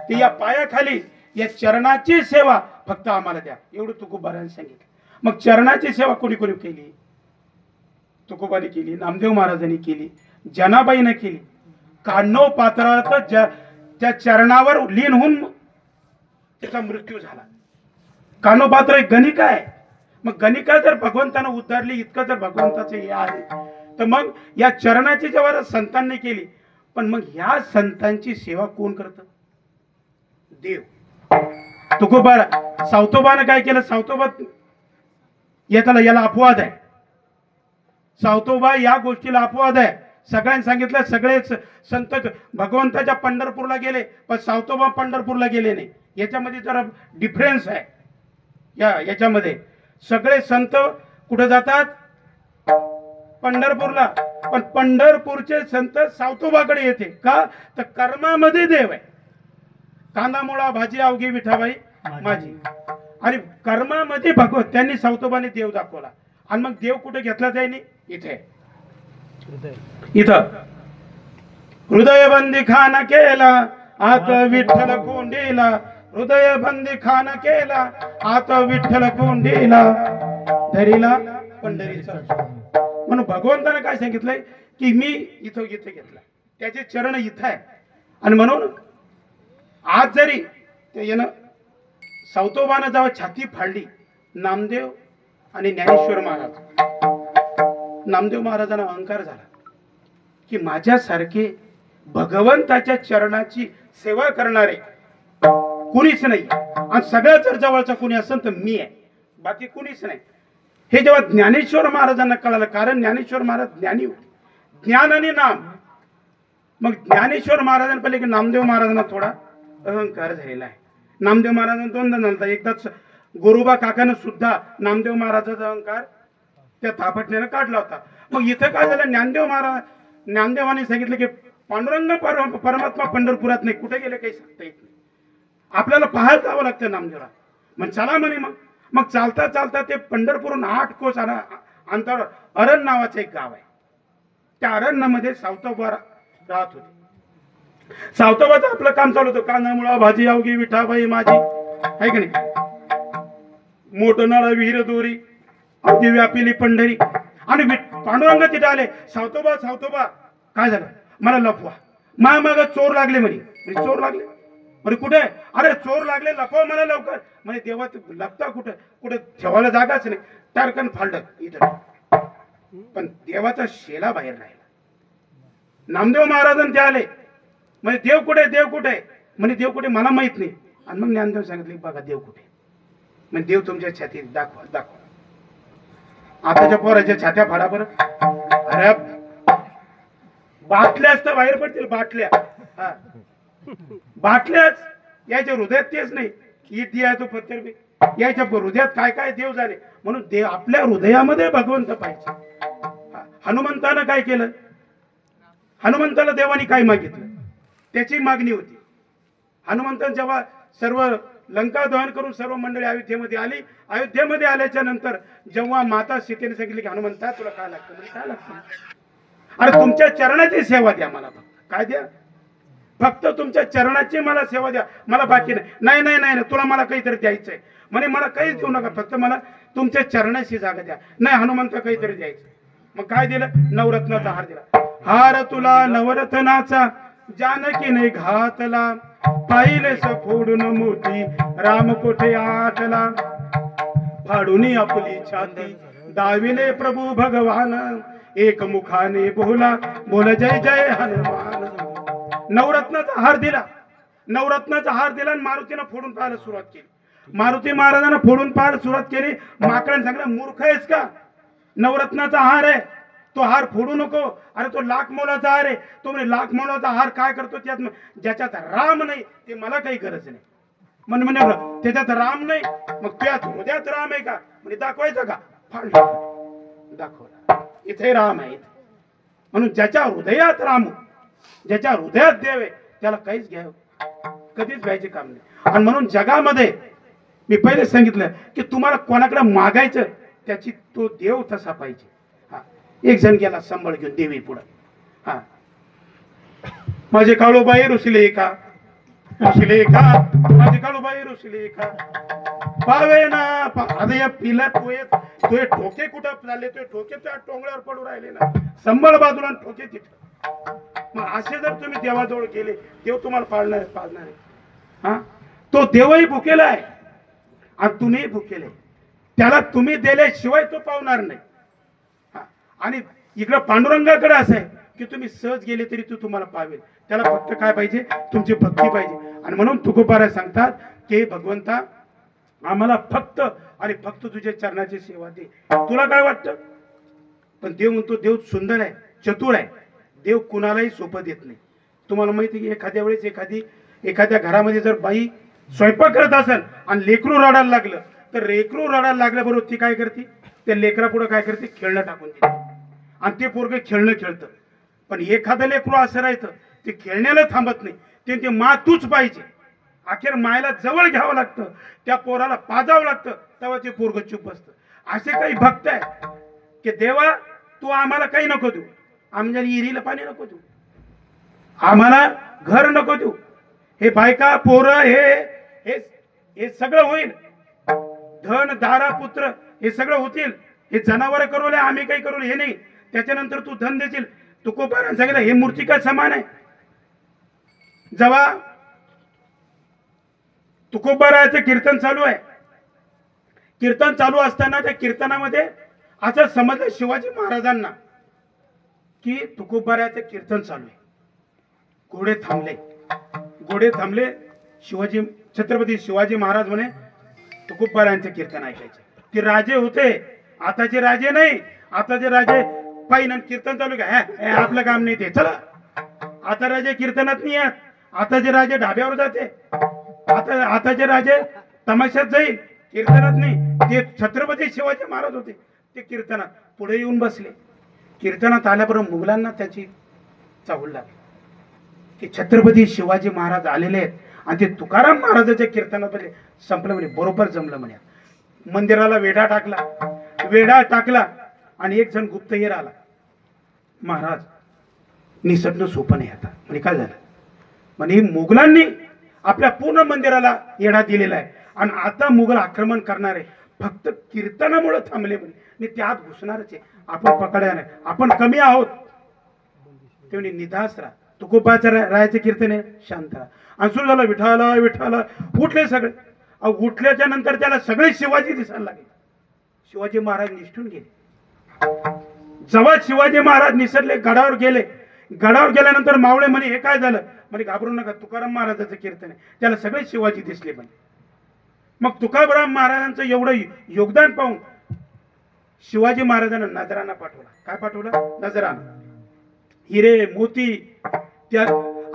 S1: ते या पायाखाली या चरणाची सेवा फक्त आम्हाला द्या, एवढं तुकोबाराने सांगितलं. मग चरणाची सेवा कोणी कोणी केली? तुकोबाने केली, नामदेव महाराजांनी केली, जनाबाईने केली. कान्हो पात्रार्थ त्या चरणावर लीन होऊन त्याचा मृत्यू झाला. कान्हो पात्र एक गणिका आहे. मग गणिका जर भगवंतानं उद्धारली, इतकं जर भगवंताचं हे आहे, तर मग या चरणाची जेव्हा संतांनी केली, पण मग ह्या संतांची सेवा कोण करतं? देव. तुकोबारा सावतोबानं काय केलं? सावतोबा याला अपवाद आहे. सावतोबा या गोष्टीला अपवाद आहे. सगळ्यांनी सांगितलं, सगळेच संत भगवंताच्या पंढरपूरला गेले, पण सावतोबा पंढरपूरला गेले नाही. याच्यामध्ये जरा डिफरन्स आहे. याच्यामध्ये सगळे संत कुठे जातात? पंढरपूरला. पण पंढरपूरचे संत सावतोबाकडे येते का? तर कर्मामध्ये देव आहे. कांदा मुळा भाजी अवघी विठाबाई माझी. आणि कर्मामध्ये भगवत त्यांनी सावतोबाने देव दाखवला. आणि मग देव कुठे घेतला जाईनी? इथे इथं हृदय बंदी खाना केला आत विठ्ठल कोंडीला. हृदय बंदी खाना केला आत विठ्ठल कोंडीला, धरीला पंढरीचा. म्हणून भगवंताने काय सांगितलंय की मी इथं घेतलं, त्याचे चरण इथं आहे. आणि म्हणून आज जरी ते येणं सावतोबानं जेव्हा छाती फाडली, नामदेव आणि ज्ञानेश्वर महाराज, नामदेव महाराजांना अहंकार झाला की माझ्यासारखे भगवंताच्या चरणाची सेवा करणारे कुणीच नाही. आणि सगळ्यात जर जवळचा कुणी असेल तर मी आहे, बाकी कुणीच नाही. हे जेव्हा ज्ञानेश्वर महाराजांना कळालं, कारण ज्ञानेश्वर महाराज ज्ञानी होते, ज्ञान आणि नाम. मग ज्ञानेश्वर महाराजांपैकी की नामदेव महाराजांना थोडा अहंकार झालेला आहे. नामदेव महाराजांना दोनदा झाला. एकदाच गोरोबा काकानं सुद्धा नामदेव महाराजाचा अहंकार त्या थापटण्यानं काढला होता. मग इथं काय झालं? ज्ञानदेवाने सांगितलं की पांडुरंग परमात्मा पंढरपुरात नाही, कुठे गेले काही सांगता येत नाही. आपल्याला पाहायला जावं लागतं नामदेवला. मग चला म्हणे. मग चालता चालता ते पंढरपूरहून 8 कोस अंतर अरण नावाचं एक गाव आहे. त्या अरण्यामध्ये सावतोबा राहत होते. सावतोबाचं आपलं काम चालू होतं. कांदा मुळा भाजी अवघी विठाबाई माझी, आहे की नाही? मोठं नळ विहीर दोरी अगदी व्यापिली पंढरी. आणि पांडुरंग तिथे आले. सावतोबा काय झालं? मला लपवा. माग चोर लागले म्हणे. चोर लागले म्हणे कुठे? अरे चोर लागले, लपवा मला लवकर. म्हणे देवा लपता कुठे? कुठे ठेवायला जागाच नाही. टारकन फालड इथं. पण देवाचा शेला बाहेर राहिला. नामदेव महाराजांनी ते आले. म्हणजे देव कुठे? देव कुठे? म्हणे देव कुठे मला माहित नाही. आणि मग ज्ञानदेव सांगितले बघा देव कुठे. म्हणजे देव तुमच्या छातीत दाखवा. आताच्या पोराच्या छात्या फाडा बरं. अरे बाटल्याच तर बाहेर पडतील. बाटल्याच याच्या हृदयात तेच नाही की दिया तो पत्थर बी. याच्या हृदयात काय काय देव झाले. म्हणून देव आपल्या हृदयामध्ये भगवंत पाहिजे. हनुमंतानं काय केलं? हनुमंताला देवानी काय मागितलं? त्याची मागणी होती. हनुमंतान जेव्हा सर्व लंका दहन करून सर्व मंडळी अयोध्येमध्ये आली, अयोध्येमध्ये आल्याच्या नंतर जेव्हा माता सीतेने सांगितले की हनुमंता तुला काय लागतं? म्हणजे काय लागतं? अरे तुमच्या चरणाची सेवा द्या मला. फक्त काय द्या? फक्त तुमच्या चरणाची मला सेवा द्या, मला बाकी नाही. नाही नाही नाही तुला मला काहीतरी द्यायचंय म्हणे. मला काहीच देऊ नका, फक्त मला तुमच्या चरणाची जागा द्या. नाही हनुमंत काहीतरी द्यायचं. मग काय दिलं? नवरत्नाचा हार दिला. हार तुला नवरत्नाचा जानकीने घातला, पाहिलेस फोडून मोती राम कोठे आटला. फाडून आपली छाती दाविले प्रभू भगवान, एक मुखाने बोला बोल जय जय हनुमान. नवरत्नाचा हार दिला. नवरत्नाचा हार दिला आणि मारुतीनं फोडून पाहायला सुरुवात केली. मारुती महाराजांना फोडून पाहायला सुरुवात केली. माकडाने सांगितलं मूर्ख आहेस का? नवरत्नाचा हार आहे, तो हार फोडू नको. अरे तो लाख मोलाचा हार आहे. तो म्हणे लाख मोलाचा हार काय करतो? त्यात ज्याच्यात राम नाही ते मला काही गरज नाही. म्हणे त्याच्यात राम नाही, मग त्यात हृदयात राम आहे का? म्हणजे दाखवायचं का? फाडलं, दाखवला इथे राम आहे. म्हणून ज्याच्या हृदयात राम, ज्याच्या हृदयात देव आहे त्याला काहीच घ्यावं, कधीच घ्यायचे काम नाही. आणि म्हणून जगामध्ये मी पहिले सांगितलं की तुम्हाला कोणाकडे मागायचं त्याची तो देव तसा पाहिजे. हा, एक जण गेला संबळ घेऊन देवी पुढे. हा, माझे काळूबाई रुसले का, रुसले का, माझे काळूबाई रुसले का, पावे ना आता पिला तुझे ठोके कुठं झाले? तुझे ठोके त्या टोंगळ्यावर पडू राहिले ना, संबळ बाजूला ठोके तिथे. मग असे जर तुम्ही देवाजवळ गेले, देव तुम्हाला पाळणार आहे. हा, तो देवही भुकेला आहे आणि तुम्ही भुकेले. त्याला तुम्ही दिल्याशिवाय तो पावणार नाही. हा, आणि इकडं पांडुरंगाकडे असं आहे की तुम्ही सहज गेले तरी तो तुम्हाला पावेल. त्याला फक्त काय पाहिजे? तुमची भक्ती पाहिजे. आणि म्हणून तुकोबारा सांगतात की भगवंता आम्हाला फक्त आणि फक्त तुझ्या चरणाची सेवा दे. तुला काय वाटतं? पण देव म्हणतो, देव सुंदर आहे, चतुर आहे. देव कुणालाही सोपं देत नाही. तुम्हाला माहिती की एखाद्या वेळेस एखाद्या घरामध्ये जर बाई स्वयंपाक करत असेल आणि लेकरू रडायला लागलं, तर लेकरू रडायला लागल्याबरोबर ती काय करते? त्या लेकरा पुढे काय करते? खेळणं टाकून देते आणि ते पोरगं खेळणं खेळतं. पण एखादं लेकरू असं राहतं, ते खेळण्याला थांबत नाही. ते मा तूच पाहिजे. अखेर मायला जवळ घ्यावं लागतं, त्या पोराला पाजावं लागतं, तेव्हा ते पोरगं चुप असतं. असे काही भक्त आहे की देवा तू आम्हाला काही नको देऊ, आमच्या विहिरीला पाणी नको देऊ, आम्हाला घर नको देऊ, हे बायका पोरं हे सगळं होईल, धन दारा पुत्र हे सगळं होतील, हे जनावर करूले आम्ही काही करू हे नाही, त्याच्यानंतर तू धन देशील. तुकोबाराने सांगितलं हे मूर्तिका समान आहे. जेव्हा तुकोबाराचं कीर्तन चालू आहे, कीर्तन चालू असताना त्या कीर्तनामध्ये असं समजलं शिवाजी महाराजांना की तुकोबाराचं कीर्तन चालू आहे. घोडे थांबले. छत्रपती शिवाजी महाराज म्हणे तुकोबारांचं कीर्तन ऐकायचे. ते राजे होते, आताचे राजे नाही. आताचे राजे पाहिजे कीर्तन चालू का, आपलं काम नाही ते, चला. आता राजे कीर्तनात नाही आहेत. आताचे राजे ढाब्यावर जाते. आताचे राजे तमाशात जाईल, कीर्तनात नाही. ते छत्रपती शिवाजी महाराज होते, ते कीर्तनात पुढे येऊन बसले. कीर्तनात आल्याबरोबर मुघलांना त्याची चाहूल लागली की छत्रपती शिवाजी महाराज आलेले आहेत आणि ते तुकाराम महाराजाच्या कीर्तनात संपलं. म्हणे बरोबर जमलं म्हणे. मंदिराला वेढा टाकला आणि एक जण गुप्तहेर आला. महाराज निसटणं सोपं नाही आता. म्हणजे काय झालं? म्हणजे मुघलांनी आपल्या पूर्ण मंदिराला येढा दिलेला आहे आणि आता मुघल आक्रमण करणार आहे. फक्त कीर्तनामुळे थांबले म्हणे, ते आत घुसणारच आहे. आपण पकडा नाही, आपण कमी आहोत. ते म्हणे निधास राहा. तुकोबाचं राहायचं कीर्तन आहे, शांत राहा. आणि सुरू झालं विठाला विठाला. उठले सगळे. उठल्याच्या नंतर त्याला सगळे शिवाजी दिसायला लागले. शिवाजी महाराज निष्ठून गेले. जेव्हा शिवाजी महाराज निसरले, गडावर गेले. गडावर गेल्यानंतर मावळे म्हणे हे काय झालं? म्हणे घाबरू नका, तुकाराम महाराजाचं कीर्तन आहे. त्याला सगळे शिवाजी दिसले. म्हणे मग तुकाराम महाराजांचं एवढं योगदान पाहून शिवाजी महाराजांना नजराणा पाठवला. काय पाठवला? नजराणा, हिरे मोती त्या.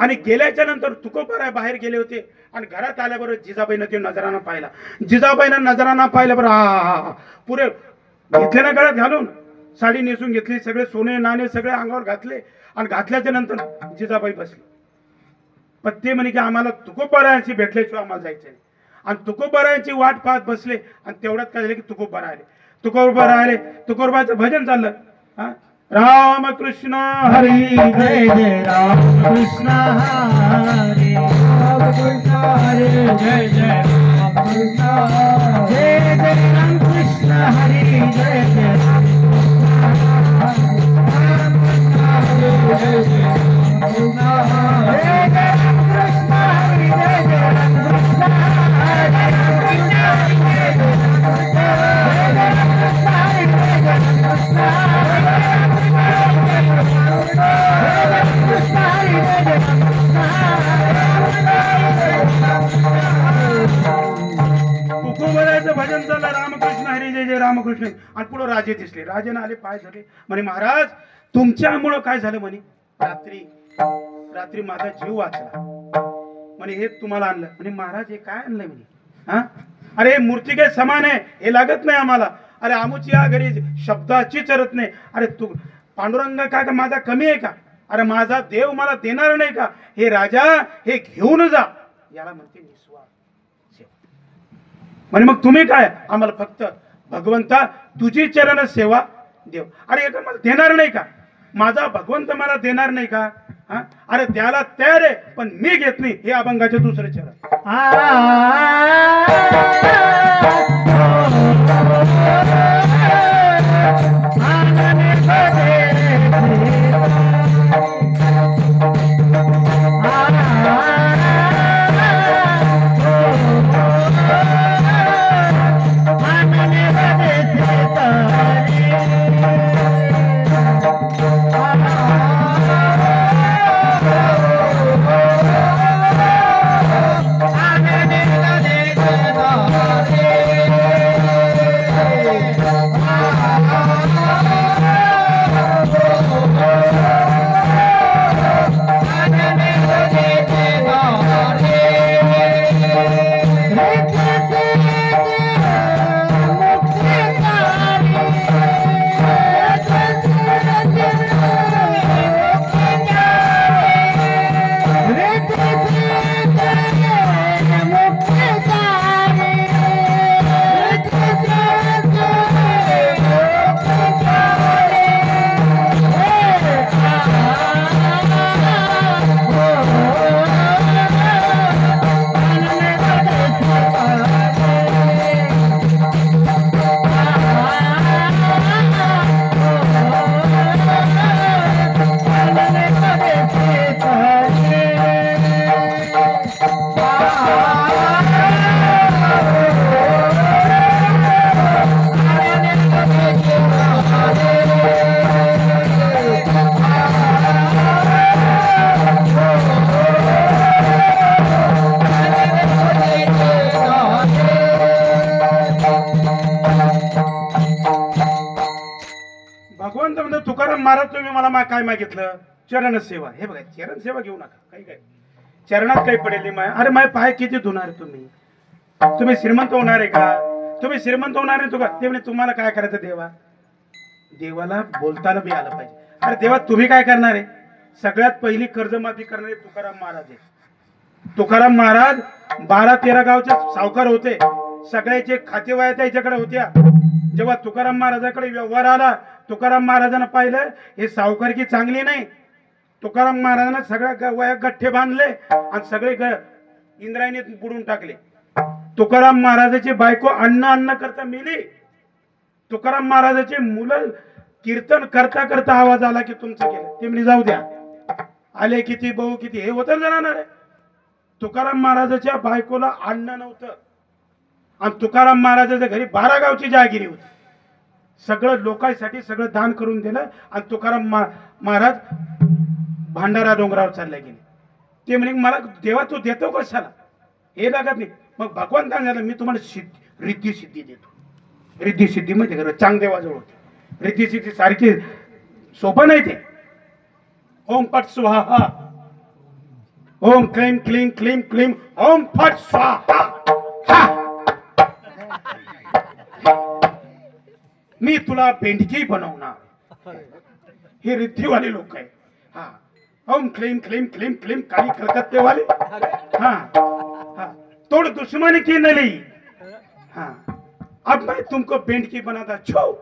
S1: आणि गेल्याच्या नंतर तुकोबाराय बाहेर गेले होते आणि घरात आल्याबरोबर जिजाबाईनं ते नजराणा पाहिला. जिजाबाईनं नजराणा पाहिल्याबरोबर पुरे घेतले ना गळ्यात घालून. साडी नेसून घेतली, सगळे सोने नाणे सगळे अंगावर घातले आणि घातल्याच्या नंतर जिजाबाई बसली. पण ते म्हणे की आम्हाला तुकोबारायांची भेटल्याशिवाय आम्हाला जायचं नाही. आणि तुकोबारायांची वाट पाहत बसले आणि तेवढ्यात काय झालं की तुकोबा आले. तुकोबा आले, तुकोबाचं भजन चाललं. राम कृष्ण हरी
S2: जय जय राम कृष्ण हरी राम कृष्ण हरी जय जय राम कृष्ण जय जय राम कृष्ण हरी जय जय राम कृष्ण हरी जय जय राम कृष्ण जय जय राम कृष्ण हरी जय जय राम कृष्ण
S1: तुकोबाराचं भजन चाललं, रामकृष्ण हरी जय जय रामकृष्ण. आणि पुढे राजे दिसले. राजेने आले, पाय झाले, म्हणे महाराज तुमच्यामुळं काय झालं म्हणे, रात्री माझा जीव वाचला म्हणे, हे तुम्हाला आणलं म्हणे. महाराज हे काय आणलंय म्हणे. अरे मूर्ती काय समान आहे, हे लागत नाही आम्हाला. अरे आमुची या घरी शब्दाची चरत नाही. अरे तू पांडुरंग काय का माझा कमी आहे का? अरे माझा देव मला देणार नाही का? हे राजा हे घेऊन जा. याला म्हणते निस्वार्थ सेवा. म्हणे मग तुम्ही काय? आम्हाला फक्त भगवंता तुझी चरण सेवा देव. अरे हे मला देणार नाही का? माझा भगवंत मला देणार नाही का? अरे त्याला तयार आहे पण मी घेत नाही. हे अभंगाचे दुसरे चरण. भगवंत म्हणजे तुकाराम महाराज तुम्ही मला काय मागितलं? चरण सेवा. हे बघा चरण सेवा घेऊ नका. काही काय चरणात काही पडेल नाही माय. अरे माय पाय किती धुणार तुम्ही? तुम्ही श्रीमंत होणार आहे का? तुम्ही श्रीमंत होणार आहे तुका? ते म्हणजे तुम्हाला काय करायचं? देवाला बोलताना बी आलं पाहिजे. अरे देवा तुम्ही काय करणार आहे? सगळ्यात पहिली कर्जमाफी करणारे तुकाराम महाराज आहे. तुकाराम महाराज 12-13 गावचे सावकार होते. सगळ्याचे खातेवाया त्याच्याकडे होत्या. जेव्हा तुकाराम महाराजाकडे व्यवहार आला, तुकाराम महाराजांना पाहिलं हे सावकारकी चांगली नाही. तुकाराम महाराजांना सगळ्या वया गठ्ठे बांधले आणि सगळे इंद्रायणीत बुडून टाकले. तुकाराम महाराजाची बायको अन्न करता मेली. तुकाराम महाराजाची मुलं कीर्तन करता करता आवाज आला की तुमचं केलं. ते म्हणजे जाऊ द्या, आले किती बहु किती हे होतं जाणार आहे. तुकाराम महाराजाच्या बायकोला अन्न नव्हतं आणि तुकाराम महाराजाच्या घरी 12 गावची जहागिरी होती. सगळं लोकांसाठी सगळं दान करून दिलं आणि तुकाराम महाराज भांडारा डोंगरावर चालले गेले. ते म्हणे मला देवा तू देतो कशाला? हे लागत नाही. मग भगवंताने झालं मी तुम्हाला रिद्धी सिद्धी देतो. रिद्धी सिद्धी म्हणजे चांगदेवाजवळ होती. रिद्धी सिद्धी सारखी सोपं नाही ते. ओम पट स्वाहा, ओम क्लीम क्लीम क्लीम क्लीम, ओम फट स्वाहा. मी तुला बेंडकी बनवणार. हे रिद्धीवाले लोक आहे. हा ओम क्लीम क्लीम क्लीम क्लीम काली कलकत्ते वाले. हाँ हाँ तोड़ दुश्मन की नली. हाँ अब मैं तुमको बेंडकी बनाता छो.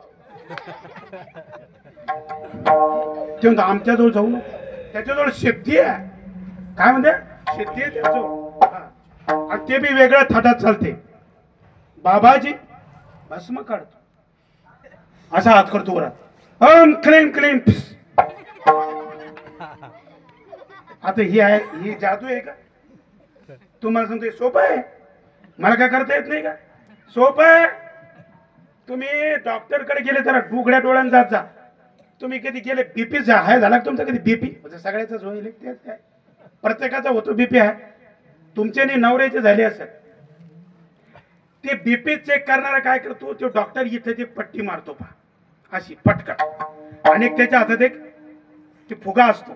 S1: ते म्हणतो आमच्याजवळ जाऊ नको, त्याच्याजवळ सिद्धी आहे. काय म्हणते सिद्धी आहे त्याच्याजवळ. आणि ते बी वेगळ्या थाटात चालते. बाबाजी भस्म काढतो, असा हात करतो वरात. ओम क्लीम क्लीम. आता ही आहे ही जादू आहे का? तुम्हाला सांगतो सोपं आहे. मला काय करता येत नाही का? सोपं आहे. तुम्ही डॉक्टरकडे गेले तर बुगड्या डोळ्यानं जात जा. तुम्ही कधी गेले बीपी हाय झाला तुमचा कधी बीपी? सगळ्याचाच होईल, प्रत्येकाचा होतो बीपी आहे. तुमचे नाही नवऱ्याचे झाले असेल. ते बीपी चेक करणारा काय करतो, तो डॉक्टर इथे ते पट्टी मारतो पहा अशी पटकन, आणि त्याच्या हातात एक ते फुगा असतो.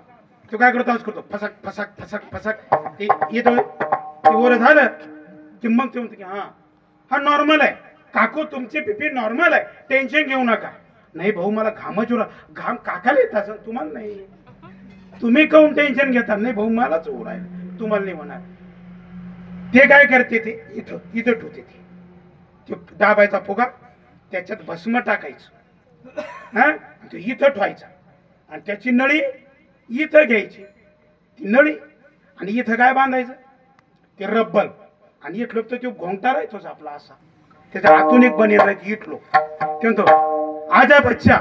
S1: तो काय करतो असं करतो फसक फसक फसक फसक. ते येतो ते वर झालं की मग ते म्हणतो की हा हा नॉर्मल आहे काकू, तुमची बीपी नॉर्मल आहे, टेन्शन घेऊ नका. नाही भाऊ मला घामाच उरा, घाम काकाला येत असं तुम्हाला नाही. तुम्ही काऊन टेन्शन घेता? नाही भाऊ मलाच उरायला, तुम्हाला नाही होणार. ते काय करते ते इथं इथं ठेवते ते दाबायचा फुगा, त्याच्यात भस्म टाकायचं. हा तो इथं ठेवायचा आणि त्याची नळी इथं घ्यायची. ती नळी आणि इथं काय बांधायचं ते रब्बल, आणि इथलं तर तो घोंगटा राहतोच आपला असा, त्याच्या आतून एक बनेल राहते इटलो. ते म्हणतो आजा बच्चा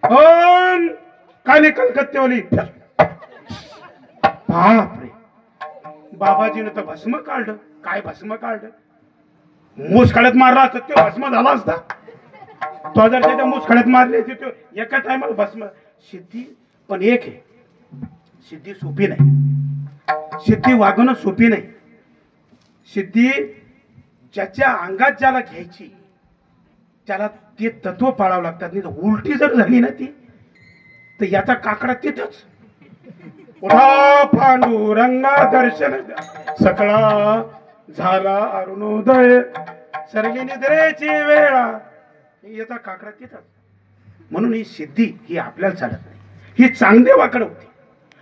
S1: ओम काली कलकत्तेवाली. बापरे, बाबाजीने तर भस्म काढलं. काय भस्म काढलं? मुसखड्यात मारला असता तो भस्म झाला असता. तो जर त्याच्या मुसखड्यात मारले तो एका टायमाला भस्म. सिद्धी पण एक आहे, सिद्धी सोपी नाही. सिद्धी वागणं सोपी नाही. सिद्धी ज्याच्या अंगात ज्याला घ्यायची त्याला ते तत्व पाळावं लागतात. नाही तर उलटी जर झाली ना ती तर याचा काकडा तिथंच. उठा पांडुरंगा दर्शन सकळा झाला अरुणोदय सरली निद्रेची वेळा. याचा काकडा तिथंच. म्हणून ही सिद्धी ही आपल्याला चालत नाही. ही चांगदेवाकडे होती,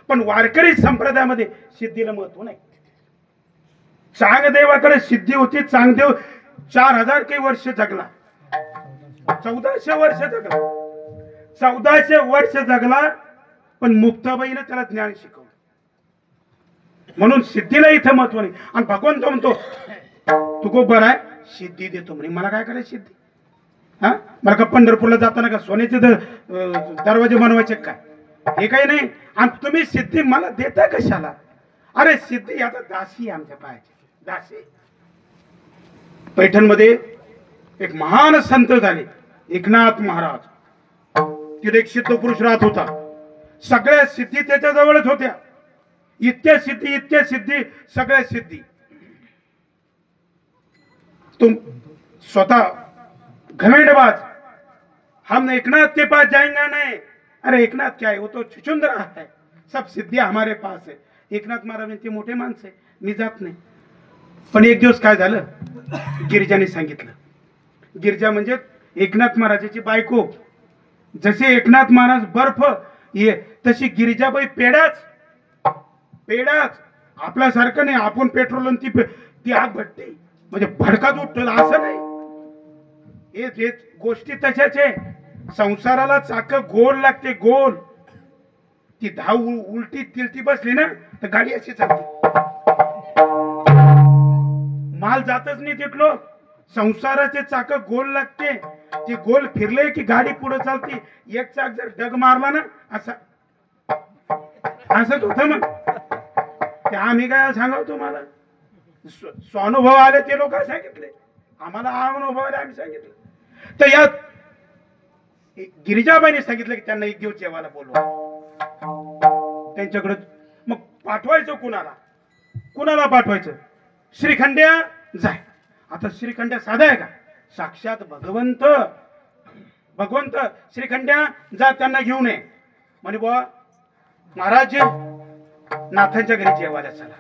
S1: पण वारकरी संप्रदायामध्ये सिद्धीला महत्व नाही. चांगदेवाकडे सिद्धी होती. चांगदेव 4000 काही वर्ष जगला, 1400 वर्ष जगला, 1400 वर्ष जगला, पण मुक्ताबाईने त्याला ज्ञान शिकवलं. म्हणून सिद्धीला इथं महत्व नाही. आणि भगवंत म्हणतो तू खूप बरा आहे सिद्धी देतो म्हणे. मला काय करायचं सिद्धी? हा मला का पंढरपूरला जाताना का सोन्याचे दरवाजे बनवायचे काय? हे काही नाही. आणि तुम्ही सिद्धी मला देता कशाला? अरे सिद्धी आता दासी आमच्या पायाची दासी. पैठणमध्ये एक महान संत झाले एकनाथ महाराज. तिथे एक सिद्ध पुरुष राहत होता. सगळ्या सिद्धी त्याच्या जवळच होत्या. इतक्या सिद्धी सगळ्या सिद्धी. तुम स्वतः घमेंडबाज, हम एकनाथ के पास जाएंगे नहीं. अरे एकनाथ क्या है, वो तो छुचुंदर है, सब सिद्धियां हमारे पास है. एकनाथ महाराज ते मोठे माणसं आहे, मी जात नाही. पण एक दिवस काय झालं, गिरिजाने सांगितलं. गिरिजा म्हणजे एकनाथ महाराजाची बायको. जसे एकनाथ महाराज बर्फ ये तशी गिरिजाबाई पेडाच. आपल्यासारखं नाही. आपण पेट्रोल ती आग भट्टी म्हणजे भडकाच उठतो असं नाही. हे गोष्टी तशाच आहे. संसाराला चाक गोल लागते, गोल. ती धाव उलटी तिलती बसली ना तर गाडी अशी चालते, माल जातच नाही तिथलो. संसाराचे चाक गोल लागते. ती गोल फिरले की गाडी पुढे चालते. एक चाक जर डग मारला ना असंच होतं. मग ते आम्ही काय सांगाव तुम्हाला, स्वानुभव आले ते लोक सांगितले आम्हाला. अनुभव आले आम्ही सांगितलं. तर यात गिरिजाबाईने सांगितलं की त्यांना एक दिवस जेवायला बोलवा. त्यांच्याकडे मग पाठवायचं कुणाला पाठवायचं? श्रीखंड्या जाय. आता श्रीखंड्या साधा आहे का? साक्षात भगवंत श्रीखंड्या जा त्यांना घेऊन ये म्हणे. बुवा महाराज नाथांच्या घरी जेवायला चला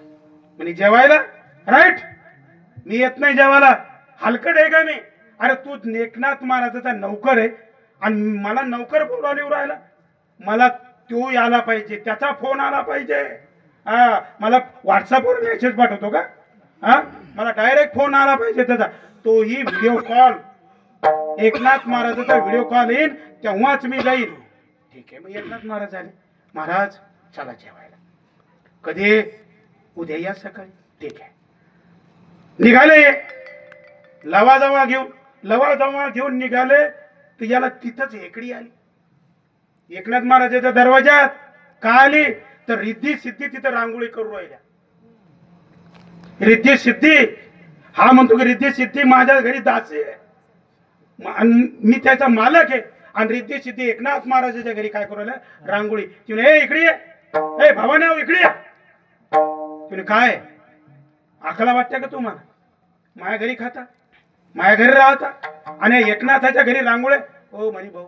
S1: म्हणे. जेवायला? राईट, मी येत नाही जेवायला. हलकट आहे का मी? अरे तू एकनाथ महाराजाचा नौकर आहे, आणि मला नौकर बोलावली राहिला, मला तो यायला पाहिजे, त्याचा फोन आला पाहिजे. हा, मला व्हॉट्सअपवर मेसेज पाठवतो का? हा, मला डायरेक्ट फोन आला पाहिजे त्याचा. तोही व्हिडिओ कॉल, एकनाथ महाराजाचा व्हिडिओ कॉल येईल तेव्हाच मी जाईल. ठीक आहे, मग एकनाथ महाराज आले. महाराज चला जेवायला. कधी? उद्या या सकाळी. ठीक आहे. निघाले लवाजमा घेऊन निघाले तर याला तिथंच हेकडी आली. एकनाथ महाराजाच्या दरवाजात का आली तर रिद्धी सिद्धी तिथं रांगोळी करू राहिल्या. रिद्धी सिद्धी हा म्हणतो की रिद्धी सिद्धी माझ्या घरी दासी आहे, मी त्याचा मालक आहे. आणि रिद्धी सिद्धी एकनाथ महाराजाच्या घरी काय करू राहिल्या? रांगोळी. तिने ए इकडे ये, ए भावाने इकडे ये. तिने काय आखला वाटतं का तुम्हाला? माझ्या घरी खाता, माझ्या घरी राहता आणि एकनाथाच्या घरी रांगोळ्या? हो म्हणे भाऊ,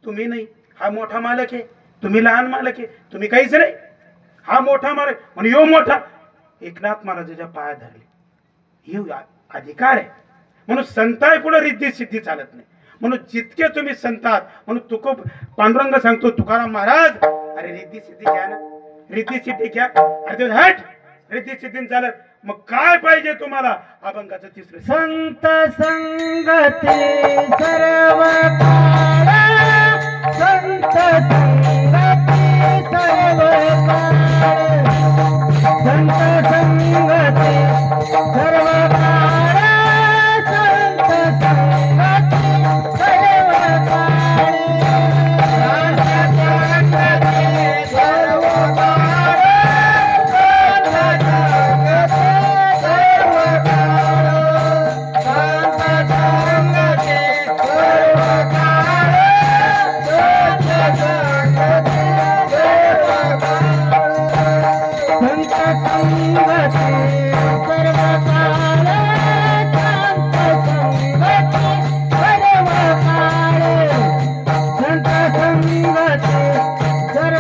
S1: तुम्ही नाही, हा मोठा मालक आहे, तुम्ही लहान मालक आहे, तुम्ही काहीच नाही. हा मोठा मालक म्हणे यो मोठा. एकनाथ महाराजाच्या पाया धरले. हे अधिकार आहे. म्हणून संताय पुढे रिद्धी सिद्धी चालत नाही. म्हणून जितके तुम्ही संत आहात, म्हणून तुको पांडुरंग सांगतो तुकाराम महाराज, अरे रिद्धी सिद्धी घ्या ना, रिद्धी सिद्धी घ्या. अरे हट, रिद्धी सिद्धी चालत. मग काय पाहिजे तुम्हाला? अभंगाचं तिसरं.
S2: संत संगती सर्व काळ, संत संगती सर्व काळ, संत संगती सर्व काळ, संत संगती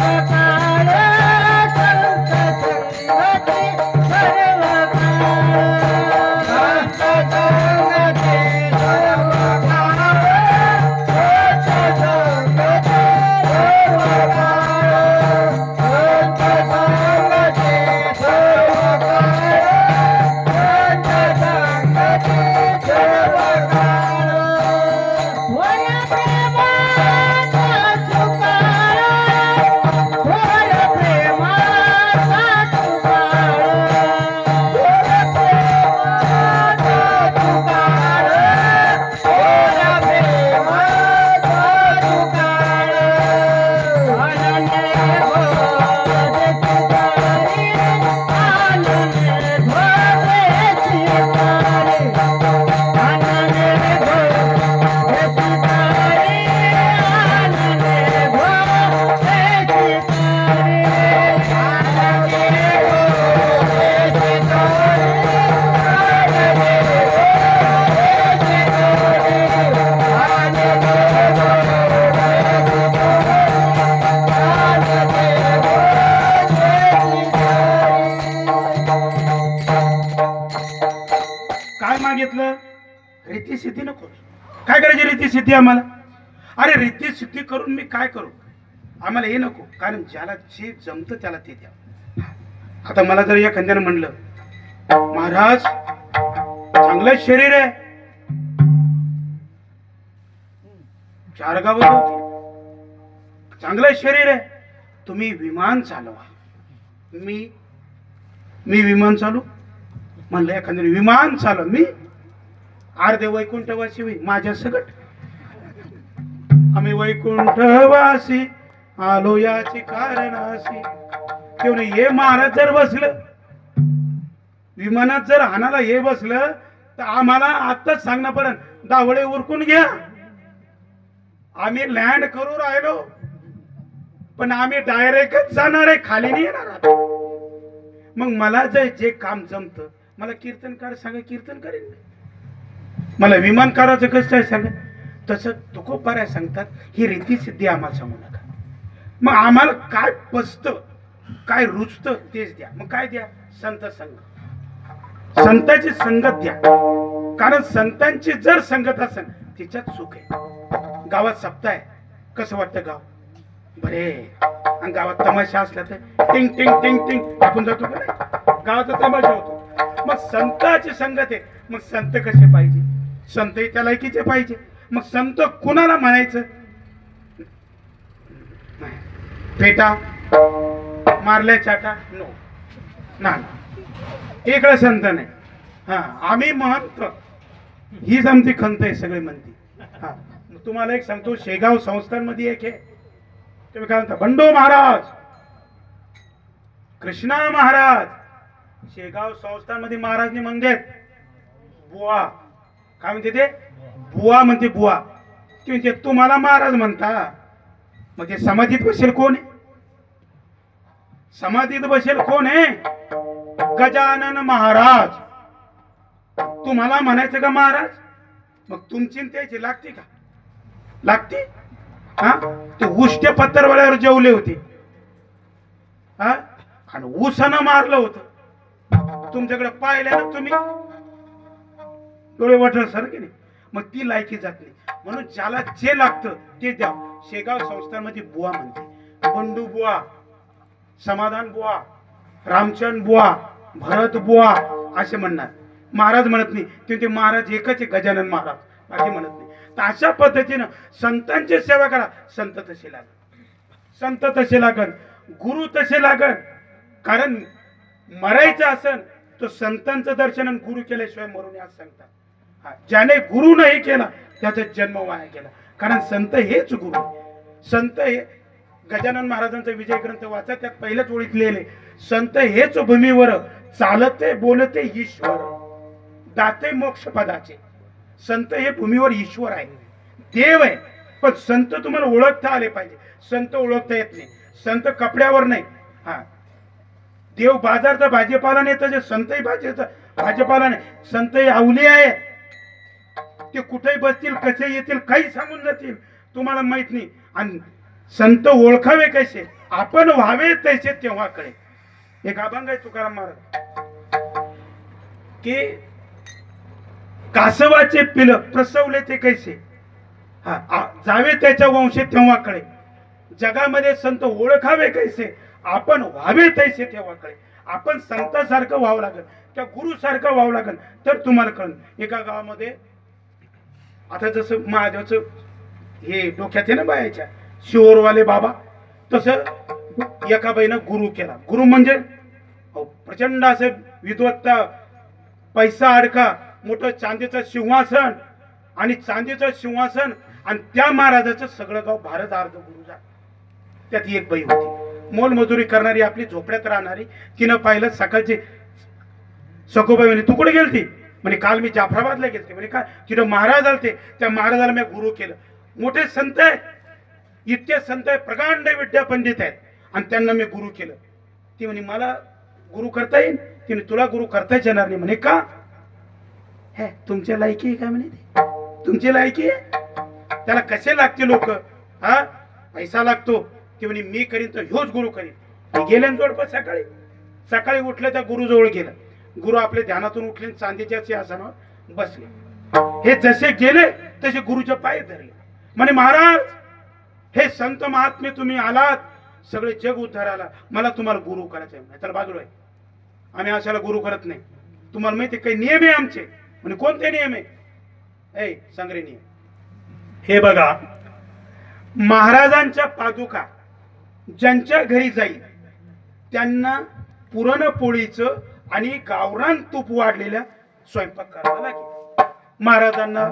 S2: सर्व काळ,
S1: रीती सिद्धी नको. काय करायची रीती सिद्धी आम्हाला? अरे रीती सिद्धी करून मी काय करू? आम्हाला हे नको. कारण ज्याला जे जमतं त्याला ते द्या. आता मला जर एखाद्यानं म्हणलं महाराज चांगलं शरीर आहे, 4 गावं होती, चांगलं शरीर आहे, तुम्ही विमान चालवा. मी विमान चालू म्हणलं. एखाद्याने विमान चालव, मी अर्धे वैकुंठवासी होईल माझ्या सगट. आम्ही वैकुंठवासी आलो याची कारणाशी. तेव्हा हे महाराज जर बसलं विमानात, जर हानाला हे बसलं तर आम्हाला आत्ताच सांगणं पडेल दावळे उरकून घ्या. आम्ही लँड करू राहिलो पण आम्ही डायरेक्टच जाणार आहे, खाली नाही येणार. मग मला जे काम जमतं, मला कीर्तनकार सांगा कीर्तन करेन, मला विमान करायचं कसं आहे सांगा. तसं तुकोबाराय सांगतात ही रीती सिद्धी आम्हाला सांगू नका. मग आम्हाला काय पचतं काय रुचतं तेच द्या. मग काय द्या? संत संग, संतांची संगत द्या. कारण संतांची जर संगत असेल तिच्यात सुख आहे. गावात सप्ताह आहे, कसं वाटतं गाव बरे. आणि गावात तमाशा असला तर टिंग टिंग टिंग टिंग आपण जातो का नाही? गावाचा तमाशा होतो. मग संतांची संगत आहे. मग संत कसे पाहिजे? संतही त्या लायकीचे पाहिजे. मग संत कुणाला म्हणायचं? फेटा मारल्या चाटा नो नाही, इकडे संत नाही. हा आम्ही महंत, हीच आमची खंत आहे सगळे म्हणते. हा तुम्हाला एक सांगतो, शेगाव संस्थांमध्ये एक आहे, तुम्ही काय म्हणता, बंडू महाराज, कृष्णा महाराज. शेगाव संस्थांमध्ये महाराजने म्हणते बुवा, काय म्हणते ते? बुवा म्हणते बुवा. ती म्हणते तुम्हाला महाराज म्हणता, मग ते समाधीत बसेल कोण आहे? समाधीत बसेल कोण आहे? गजानन महाराज. तुम्हाला म्हणायचं का महाराज? मग तुमची त्याची लागते का? लागते. हा ते उष्ट पत्तरवाल्यावर जेवले होते, हा आणि ऊसानं मारलं होतं. तुमच्याकडे पाहिल्यानं तुम्ही डोळे वाटलं सर की नाही? मग ती लायकी जात नाही. म्हणून ज्याला जे लागतं ते द्या. शेगाव संस्थांमध्ये बुवा म्हणते, बंडू बुवा, समाधान बुवा, रामचंद बुवा, भरत बुवा असे म्हणणार. महाराज म्हणत नाही. ते महाराज एकच आहे, गजानन महाराज, बाकी म्हणत नाही. तर अशा पद्धतीनं संतांची सेवा करा. संत तसे लागल, संत तसे लागल, गुरु तसे लागल. कारण मरायचं असेल तर संतांचं दर्शन आणि गुरु केल्याशिवाय मरू नये असं सांगतात. ज्याने गुरु नाही केला त्याचा जन्म वाया गेला. कारण संत हेच गुरु. संत हे गजानन महाराजांचा विजय ग्रंथ वाचा, त्यात पहिल्याच ओळीत लिहिले, संत हेच भूमीवर चालते बोलते ईश्वर, दाते मोक्ष पदाचे. संत हे भूमीवर ईश्वर आहे, देव आहे. पण संत तुम्हाला ओळखता आले पाहिजे. संत ओळखता येत नाही. संत कपड्यावर नाही. हा देव बाजारचा भाजीपाला नाही, तसे संतही भाजीपाला नाही. संत हे अवली आहे. ते कुठेही बसतील, कसे येतील, काही सांगून जातील, तुम्हाला माहित नाही. आणि संत ओळखावे कसे? आपण व्हावे तसे तेव्हा कळे. एक अभंग आहे तुकाराम महाराज की कासवाचे पिलं प्रसवले ते कैसे, जावे त्याच्या वंशे तेव्हा कळे. जगामध्ये संत ओळखावे कैसे? आपण व्हावे तैसे तेव्हा कळे. आपण संतासारखं व्हावं लागेल, त्या गुरुसारखं व्हावं लागेल, तर तुम्हाला कळेल. एका गावामध्ये आता जसं महादेवचं हे डोक्यात आहे ना बायाच्या, शिवरवाले बाबा, तसं एका बाईनं गुरु केला. गुरु म्हणजे प्रचंड असं विद्वत्ता, पैसा अडका, मोठं चांदीचं सिंहासन, आणि चांदीचं सिंहासन, आणि त्या महाराजाचं सगळं गाव भारत अर्ध गुरु झालं. त्यात एक बाई होती, मोलमजुरी करणारी, आपली झोपड्यात राहणारी. तिनं पाहिलं सकाळची. सखोबाई म्हणे तू कुठे गेलती? म्हणे काल मी जाफराबादला गेलते. म्हणे काय? तिथं महाराज आलते, त्या महाराजाला मी गुरु केलं. मोठे संत आहेत, इतके संत आहे, प्रकांड विद्या पंडित आहेत, आणि त्यांना मी गुरु केलं. ती म्हणे मला गुरु करता येईल? तिने तुला गुरु करताच येणार नाही. म्हणे का? हे तुमच्या लायकी आहे का? म्हणे तुमची लायकी आहे. त्याला कसे लागते लोक? हा पैसा लागतो. ती म्हणे मी करीन तर ह्योच गुरु करीन. गेले जोडपं सकाळी सकाळी उठले, त्या गुरुजवळ गेलं. गुरु आपले ध्यानातून उठले, चांदीच्या सिंहासनावर बसले. हे जसे गेले तसे गुरुच्या पाय धरले. म्हणे महाराज, हे संत महात्मे तुम्ही आलात, सगळे जग उद्धार आला, मला तुम्हाला गुरु करायचं आहे. तर बाजूला आहे, आम्ही अशाला गुरु करत नाही. तुम्हाला माहिती काही नियम आहे आमचे? म्हणजे कोणते नियम आहे? ए सांगरे नियम. हे बघा, महाराजांच्या पादुका ज्यांच्या घरी जाईल त्यांना पुरणपोळीचं आणि गावरान तूप वाढलेल्या स्वयंपाक करावा लागेल. महाराजांना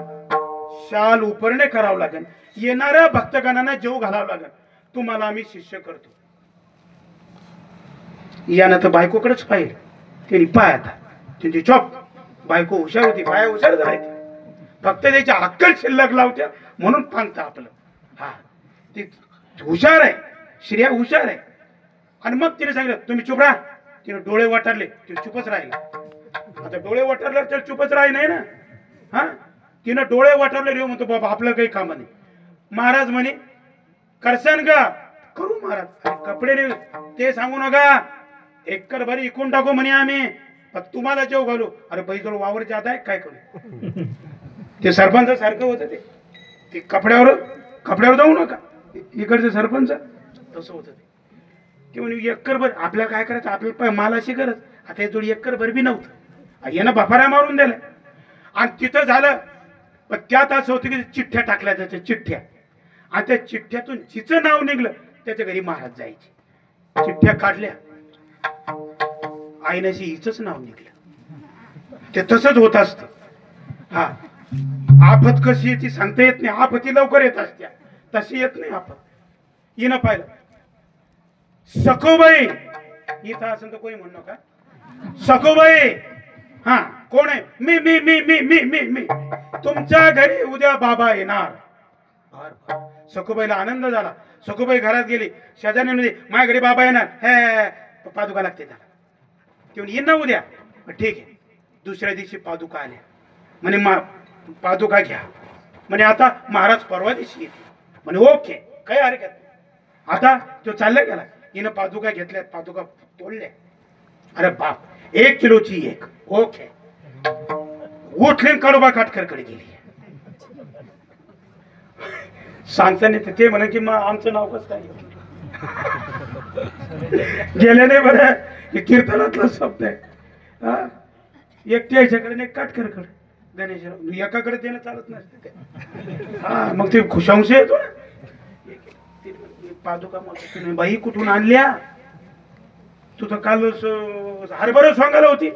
S1: शाल उपरणे करावं लागेल. येणाऱ्या भक्तगणांना जेव घालावं लागेल. तुम्हाला आम्ही शिष्य करतो. यानं तर बायकोकडेच पाहिजे. त्यांनी पाय आता त्यांची चॉप. बायको हुशार होती, बाया हुशार झाली, फक्त त्याच्या अक्कल शिल्लक लावत्या म्हणून पांगतं आपलं. हा ती हुशार आहे, श्रेया हुशार आहे. आणि मग तिने सांगितलं तुम्ही चुप राहा. तिने डोळे वाटारले, तिने चुपच राहिला. आता डोळे वाटारले तर चुपच राही नाही ना. हा तिनं डोळे वाटारले रे, म्हणतो बाबा आपलं काही काम नाही. महाराज म्हणे करसान का? करू महाराज. कपडे नाही ते सांगू नका, एकर भरी इकून टाकू म्हणे आम्ही, तुम्हाला जेव घालू. अरे बैजोड वावर जात आहे काय करू? ते सरपंच सारखं होतं ते कपड्यावर कपड्यावर जाऊ नका. इकडचे सरपंच तसं होतं ते म्हणे एकर भर आपल्याला काय करायचं, आपल्याला मालाशी गरज. आता हे जोडी एकर भर बी नव्हतं, यानं बफारा मारून दिला. आणि तिथं झालं. पण त्यात असं होतं की चिठ्ठ्या टाकल्या त्याच्या चिठ्ठ्या, आणि त्या चिठ्ठ्यातून जिचं नाव निघलं त्याच्या घरी महाराज जायचे. चिठ्ठ्या काढल्या, आईनाशी हिचंच नाव निघलं. ते तसंच होत असतं. हा, आफत कशी येते सांगता येत नाही. आफती लवकर येत असत्या, तशी येत नाही आफत. हिनं पाहिलं सखूबाई, इथं असं तर कोणी म्हणू नका. सखूबाई, हा कोण आहे? मी मी मी मी मी मी मी तुमच्या घरी उद्या बाबा येणार. सखूबाईला आनंद झाला. सखूबाई घरात गेली. शेजारी म्हणजे माझ्या घरी बाबा येणार, हे पादुका लागते त्याला. ते म्हणे येईन ना उद्या. ठीक आहे. दुसऱ्या दिवशी पादुका आल्या. म्हणे पादुका घ्या. म्हणे आता महाराज परवा दिवशी येते. म्हणे ओके, काही हरकत नाही. आता तो चालला गेला. हिनं पादुका घेतल्या, पादुका तोडल्या. अरे बाप, 1 किलोची एक. ओके. उठली कडोबा काटकरकडे गेली. सांगताना ते म्हणे की मग आमचं नाव कसं काय गेले नाही. बरं, हे कीर्तनातला शब्द आहे. हा, एकट्या ह्याच्याकडे एक काटकरकडे गणेशराव, एकाकडे देणं चालत नसते ते. हा, मग ते खुशांश येतो ना. पादुका मग बाई कुठून आणल्या? तू तर काल हरभरा सांगायला होती,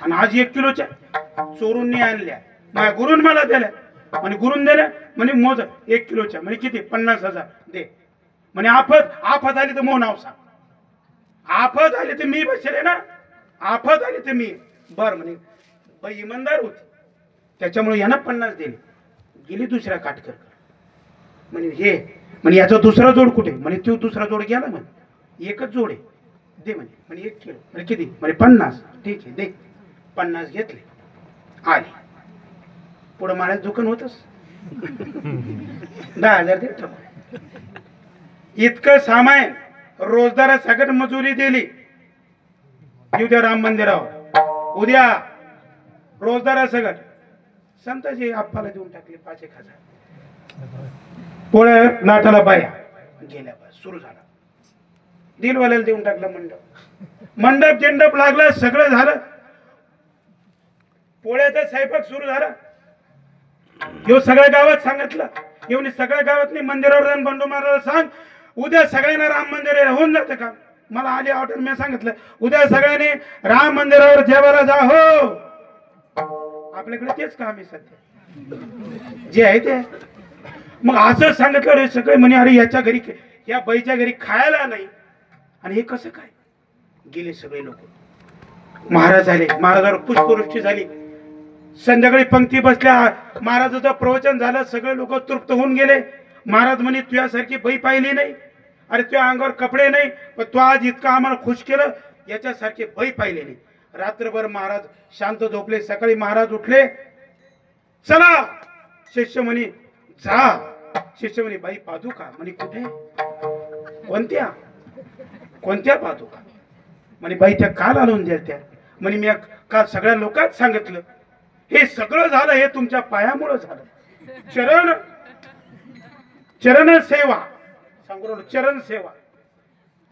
S1: आणि आज 1 किलोच्या चोरून आणल्या. माझ्या गुरुन मला दिल्या. म्हणे गुरुन दिल्या. म्हणे मोज 1 किलोच्या. म्हणे किती? 50,000 दे. म्हणे आफत आली तर मो नाव सांग. आफत आली तर मी बसले ना, आफत आली तर मी. बर म्हणे बाई इमानदार होती, त्याच्यामुळे यानं 50 दिले. गेली दुसऱ्या काटकर. म्हणे हे, म्हणे याचा दुसरा जोड कुठे? म्हणे तो दुसरा जोड गेला. म्हणे एकच जोड आहे, दे. म्हणे 1 किलो. म्हणे किती? म्हणे 50. ठीक आहे, दे. 50 घेतले. आले पुढं माळ्यात दुकान होतच. 10,000 दे. इतकं सामान रोजदारा सगळं मजुरी दिली. उद्या राम मंदिरावर, उद्या रोजदारा सगळं संताजी आप्पाला देऊन टाकले 5,000. पोळ्या नाटाला बाया गेल्या. सुरू झाला. दिलवाल्याला देऊन टाकला मंडप टेंडप लागला. सगळं झालं. पोळ्याचा स्वयंपाक सुरू झाला. येऊ सगळ्या गावात सांगितलं. येऊन सगळ्या गावात मंदिरावर जाऊन बंडू महाराज सांग, उद्या सगळ्यांना राम मंदिर होऊन जातं का? मला आली ऑर्डर. मी सांगितलं उद्या सगळ्यांनी राम मंदिरावर जेवायला जा. हो, आपल्याकडे तेच काम आहे सध्या, जे आहे ते. मग असं सांगितलं रे सगळे. म्हणे अरे याच्या घरी, या बाईच्या घरी खायला नाही, आणि हे कसं काय? गेले सगळे लोक. महाराज आले. महाराजावर पुष्पवृष्टी झाली. संध्याकाळी पंक्ती बसल्या. महाराजाचं प्रवचन झालं. सगळे लोक तृप्त होऊन गेले. महाराज म्हणे तुझ्यासारखी बाई पाहिली नाही. अरे तुझ्या अंगावर कपडे नाही, पण तू आज इतकं आम्हाला खुश केलं, याच्यासारखी बाई पाहिली नाही. रात्रभर महाराज शांत झोपले. सकाळी महाराज उठले. चला. शिष्य म्हणे जा. शिष्य म्हणे बाई पादुका. म्हणे कुठे? कोणत्या कोणत्या पादुका? म्हणे बाई त्या काल आणून द्या त्या. म्हणे मी काल सगळ्या लोकांत सांगितलं. हे सगळं झालं हे तुमच्या पायामुळं झालं. चरण सेवा सांगू राहिलो. चरण सेवा.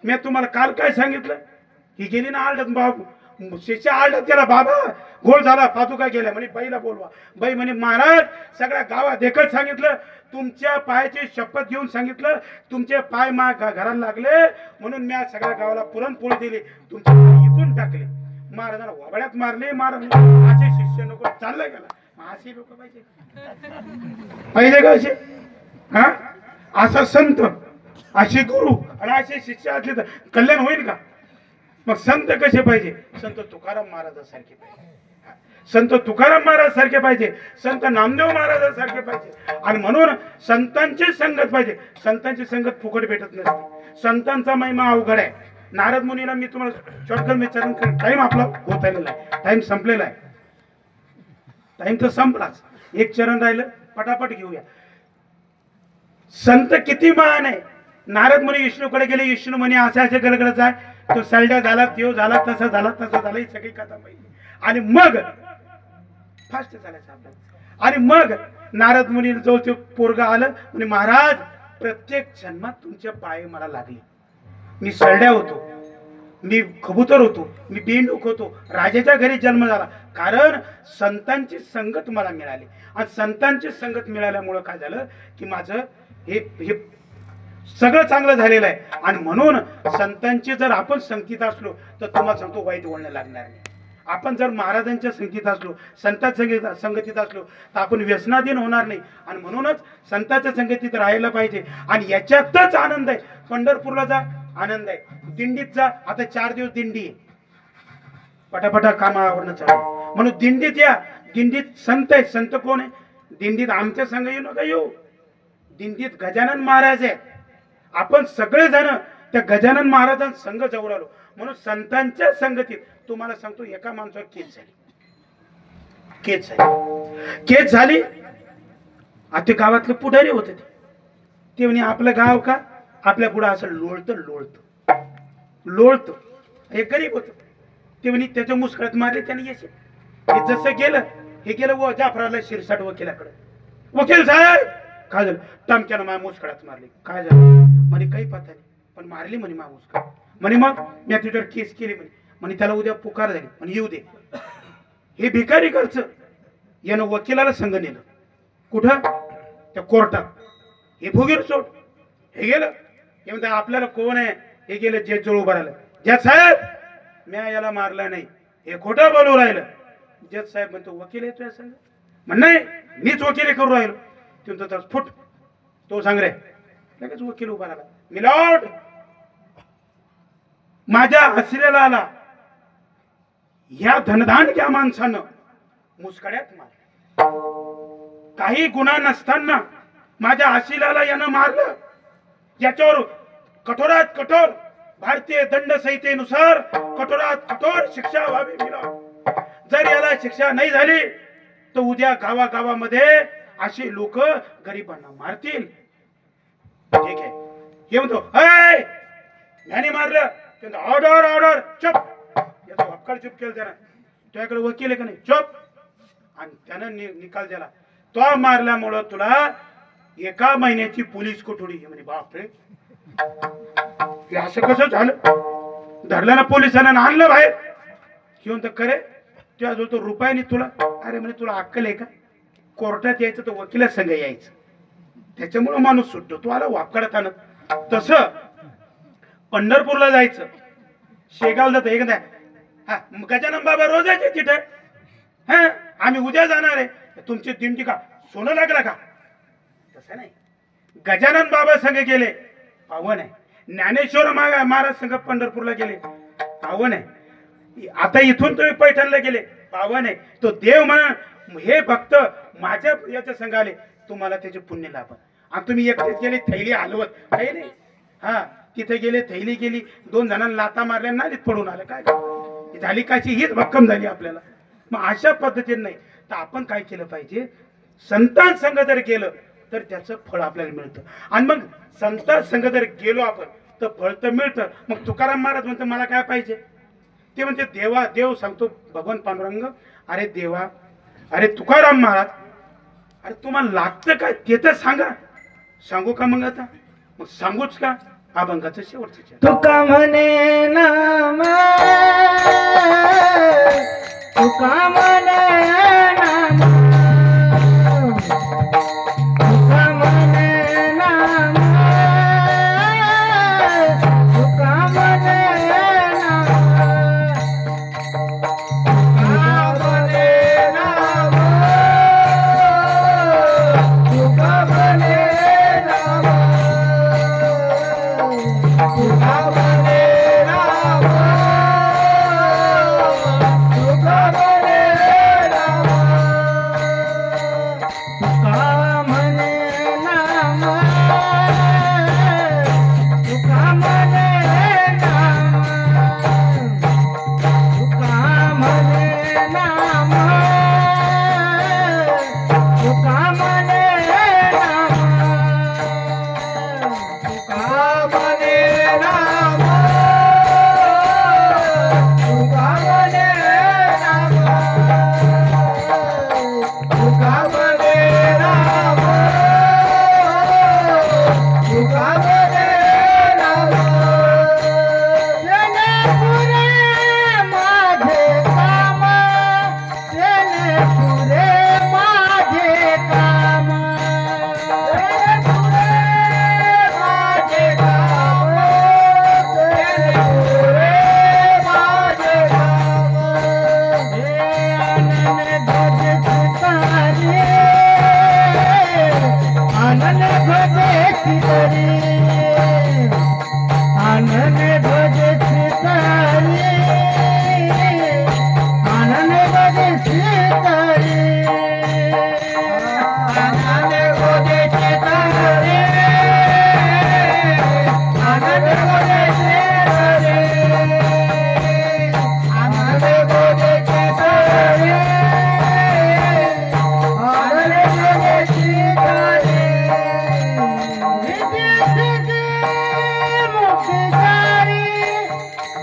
S1: मी तुम्हाला काल काय सांगितलं? ही गेली ना आलडत. बाबू शिष्य आलडत गेला. बाबा गोळ झाला, पादुका गेल्या. म्हणे बाईला बोलवा. बाई म्हणे महाराज सगळ्या गावात देखत सांगितलं, तुमच्या पायाची शपथ घेऊन सांगितलं, तुमचे पाय घराला लागले म्हणून मी सगळ्या गावाला पुरणपोळी दिली, तुमचे पाय इकून टाकले. महाराजांना वाबड्यात मारले. महाराज असे शिष्य नको चालला गेला. असे लोक पाहिजे का असे? हा, असा संत, असे गुरु आणि असे शिष्य असले तर कल्याण होईल का? मग संत कसे पाहिजे? संत तुकाराम महाराजासारखे पाहिजे. संत तुकाराम महाराज सारखे पाहिजे. संत नामदेव महाराजासारखे पाहिजे. आणि म्हणून संतांची संगत पाहिजे. संतांची संगत फुकट भेटत नसते. संतांचा महिमा अवघड आहे. नारद मुनीला मी तुम्हाला शॉर्टकट मी चरण करेन. टाइम आपला होत आलेला आहे. टाइम संपलेला आहे. टाइम तर संपलाच. एक चरण राहिलं, पटापट घेऊया. संत किती महान आहे. नारद मुनी विष्णूकडे गेले. विष्णू म्हणे असे असे गलगलच आहे. तो सलड्या झाला, त्यो झाला, तसा झाला, तसा झाला. ही सगळी कथा पाहिजे. आणि मग फास्ट चालायचं आपल्याला. आणि मग नारद मुनी जवळ ते पोरगा आलं म्हणे महाराज प्रत्येक जन्मात तुमच्या पाय मला लागले. मी सरड्या होतो, मी कबूतर होतो, मी बेंडूक होतो, राजाच्या घरी जन्म झाला. कारण संतांची संगत मला मिळाली आणि संतांची संगत मिळाल्यामुळं काय झालं की माझं हे हे सगळं चांगलं झालेलं आहे. आणि म्हणून संतांची जर आपण संगतीत असलो तर तुम्हाला सांगतो वाईट वळण लागणार नाही. आपण जर महाराजांच्या संगतीत असलो, संतांच्या संगतीत असलो तर आपण व्यसनाधीन होणार नाही. आणि म्हणूनच संतांच्या संगतीत राहायला पाहिजे. आणि याच्यातच आनंद आहे. पंढरपूरला जा, आनंद आहे. दिंडीत जा, आता 4 दिवस दिंडी आहे, पटापटा कामावरनं चालू. म्हणून दिंडीत या. दिंडीत संत आहे. संत कोण आहे? दिंडीत आमच्या संघ येऊ नका येऊ. दिंडीत गजानन महाराज आहे. आपण सगळेजण त्या गजानन महाराजांचा संघ जवळ आलो. म्हणून संतांच्या संगतीत तुम्हाला सांगतो एका माणसावर केस झाली. केस झाली. आता ते गावातले पुढारी होते. ते म्हणे आपलं गाव का आपल्या पुढं असं लोळत. हे गरीब होत. ते म्हणे त्याच्या मुस्कळात मारले त्याने. येसे हे जसं गेलं हे गेलं व जाफराला शिरसाट वकिलाकडे. वकील साहेब काय झालं? टमक्यानं माझ्या मुस्कळात मारले. काय झालं? म्हणे काही पता नाही, पण मारली म्हणे माझ्या मुस्कळात. म्हणे मग मी तुझ्यावर केस केली म्हणे त्याला उद्या पुकार झाली म्हणे येऊ दे. हे भिकारी खर्च यानं वकिलाला संघ नेलं. कुठं? त्या कोर्टात. हे भोगीर सोड. हे गेलं. हे म्हणतात आपल्याला कोण आहे? हे गेलं जज जवळ उभं राहिलं. जज साहेब म्या याला मारला नाही, हे खोटं बोलू राहिलं. जज साहेब म्हणतो वकील येतोय संघ? म्हण नाही मीच वकिली करू राहिलो. ते म्हणतो फुट तो सांग रे. लगेच वकील उभा राहिला. मिलॉर्ड माझ्या हसलेला आला ह्या धनधानक्या माणसानं मुस्कड्यात मारलं. काही गुन्हा नसताना माझ्या हसीलाला यानं मारलं. याच्यावर कठोरात कठोर भारतीय दंड संहितेनुसार कठोरात कठोर शिक्षा व्हावी. मिलॉर्ड जर याला शिक्षा नाही झाली तर उद्या गावागावामध्ये अशी लोक गरिबांना मारतील. ठीक आहे. हे म्हणतो ह्याने मारलं. ऑर्डर ऑर्डर चुप. याचा हक्कड चुप केलं त्यानं. तुझ्याकडे वकील आहे का नाही? चुप. आणि त्यानं निकाल दिला तो मारल्यामुळं तुला 1 महिन्याची पोलीस कोठडी. म्हणजे बापरे हे असं कसं झालं? धरलं ना पोलिसांना, आणलं बाहेर. घेऊन तर करे तुझ्याजवळ तो रुपयाने तुला. अरे म्हणजे तुला अक्कल आहे का? कोर्टात यायचं तर वकिला संघ यायचं. त्याच्यामुळं माणूस सुटतो. तो आला वापकडत आणत. तसं पंढरपूरला जायचं, शेगावला जातं. एक नाही गजानन बाबा रोज यायचे तिथे. हा आम्ही उद्या जाणार आहे. तुमची दिंडी का सोनं लागलं का? तसं नाही. गजानन बाबा संघ गेले पावन आहे. ज्ञानेश्वर महाराज संघ पंढरपूरला गेले पावन आहे. आता इथून तुम्ही पैठणला गेले पावन आहे. तो देव म्हणा हे भक्त माझ्या याच्या संघ आले तुम्हाला त्याचे पुण्य लाभ. आणि तुम्ही एकटेच गेले थैली हलवत काही नाही. हा तिथे गेले थैली गेली 2 जणांना लाता मारल्या नालीत पडून आलं. काय झाली काची हीच भक्कम झाली आपल्याला. मग अशा पद्धतीने नाही तर आपण काय केलं पाहिजे? संतान संघ जर गेलं तर त्याचं फळ आपल्याला मिळतं. आणि मग संतान संघ जर गेलो आपण तर फळ तर मिळतं. मग तुकाराम महाराज म्हणतो मला काय पाहिजे? ते म्हणते देवा देव सांगतो भगवान पांडुरंग. अरे देवा, अरे तुकाराम महाराज, अरे तुम्हाला लागतं काय ते तर सांगा. सांगू का मग? आता मग सांगूच का? अभंगाचं शेवटचं.
S2: तुका म्हणे नाम, तुका म्हणे नाम, तुका म्हणे नाम, तुका म्हणे नाम, तुका म्हणे नाम, तुका म्हणे नाम, तुका म्हणे नाम.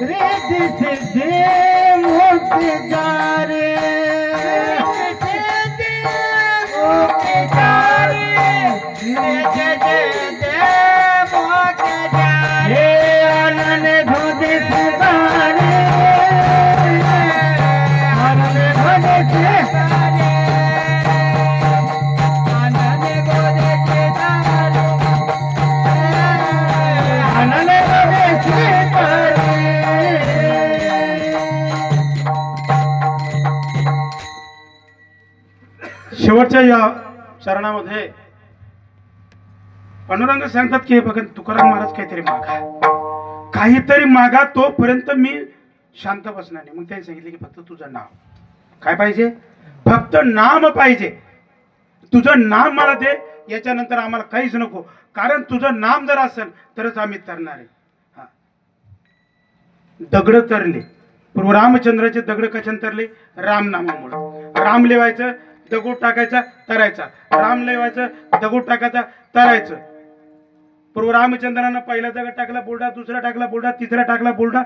S2: रिद्धी सिद्धी मुक्ती जारे आनंद धोदे सितारे आनंद धोदे सितारे आनंद धोदे सितारे आनंद धोदे सितारे
S1: शेवटच्या या चरणामध्ये पांडुरंग सांगतात की बघा तुकाराम महाराज काहीतरी मागा तोपर्यंत मी शांत बसणार नाही. मग त्यांनी सांगितले की फक्त तुझं नाव काय पाहिजे, फक्त नाम पाहिजे, तुझं नाम मला दे, याच्यानंतर आम्हाला काहीच नको, कारण तुझं नाम जर असेल तरच आम्ही तरणार आहे. हा. दगड तरले, पूर्व रामचंद्राचे दगड कशाने तरले, राम नामामुळे. राम लिवायचं, दगड टाकायचा, तरायचा, राम लिवायचं, दगड टाकायचा, तरायचं. पूर्व रामचंद्रानं पहिला दगड टाकला बोलडा, दुसरा टाकला बोलडा, तिसरा टाकला बोलडा,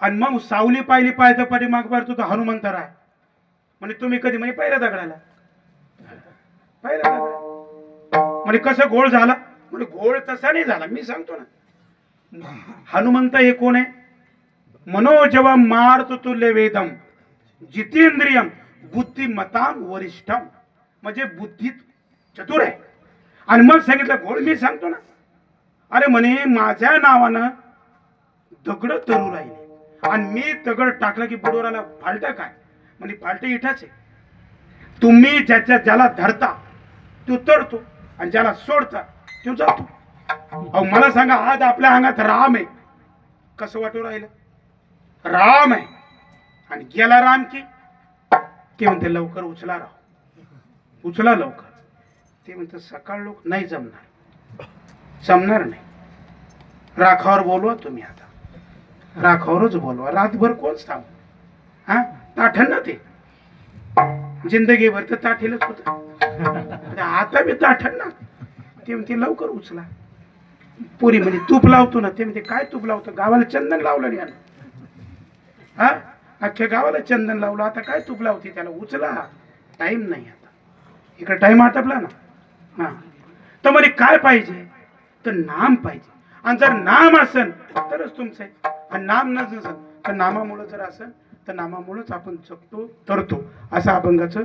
S1: आणि मग सावली पाहिली पाहिजे पाठी माग पाहिजे तो हनुमंत राय म्हणजे तुम्ही कधी म्हणजे पहिल्या दगडाला पहिला दगड म्हणजे कसं घोळ झाला, म्हणजे घोळ तसा नाही झाला. मी सांगतो ना, हनुमंत हे कोण आहे, मनोजव मार्त तुल्य वेदम जितेंद्रियम बुद्धिमताम वरिष्ठम, म्हणजे बुद्धीत चतुर आहे. आणि मग सांगितलं घोळ, मी सांगतो ना, अरे म्हणे माझ्या नावानं दगड तरू राहिले आणि मी दगड टाकला की बुडोराला फालट काय, म्हणजे फालट इठाच आहे. तुम्ही ज्याला धरता तो तरतो आणि ज्याला सोडता तो जातो. अहो मला सांगा, आज आपल्या अंगात राम आहे, कसं वाटू राहिलं, राम आहे आणि गेला राम की ते म्हणते लवकर उचला राव, उचला लवकर. ते म्हणते सकाळ लोक नाही जमणार नाही, राखावर बोलवा तुम्ही, आता राखावरच बोलवा, रातभर कोणच थांब. हा ताठण ना ते जिंदगीभर तर ताठेलच होत, आता मी ताठण ना. ते म्हणते लवकर उचला. पुरी म्हणजे तूप लावतो ना, ते म्हणते काय तूप लावतो, गावाला चंदन लावलं नाही, हा अख्ख्या गावाला चंदन लावलं, आता काय तूप लावते त्याला, उचला, टाइम नाही आता, इकडे टाइम आटपला ना. हा तर म्हणे काय पाहिजे, तर नाम पाहिजे, आणि जर नाम असेल तरच तुमचं आहे, आणि नाम नसेल तर नामामुळं जर असेल तर नामामुळंच आपण जगतो तरतो, असं अभंगाचं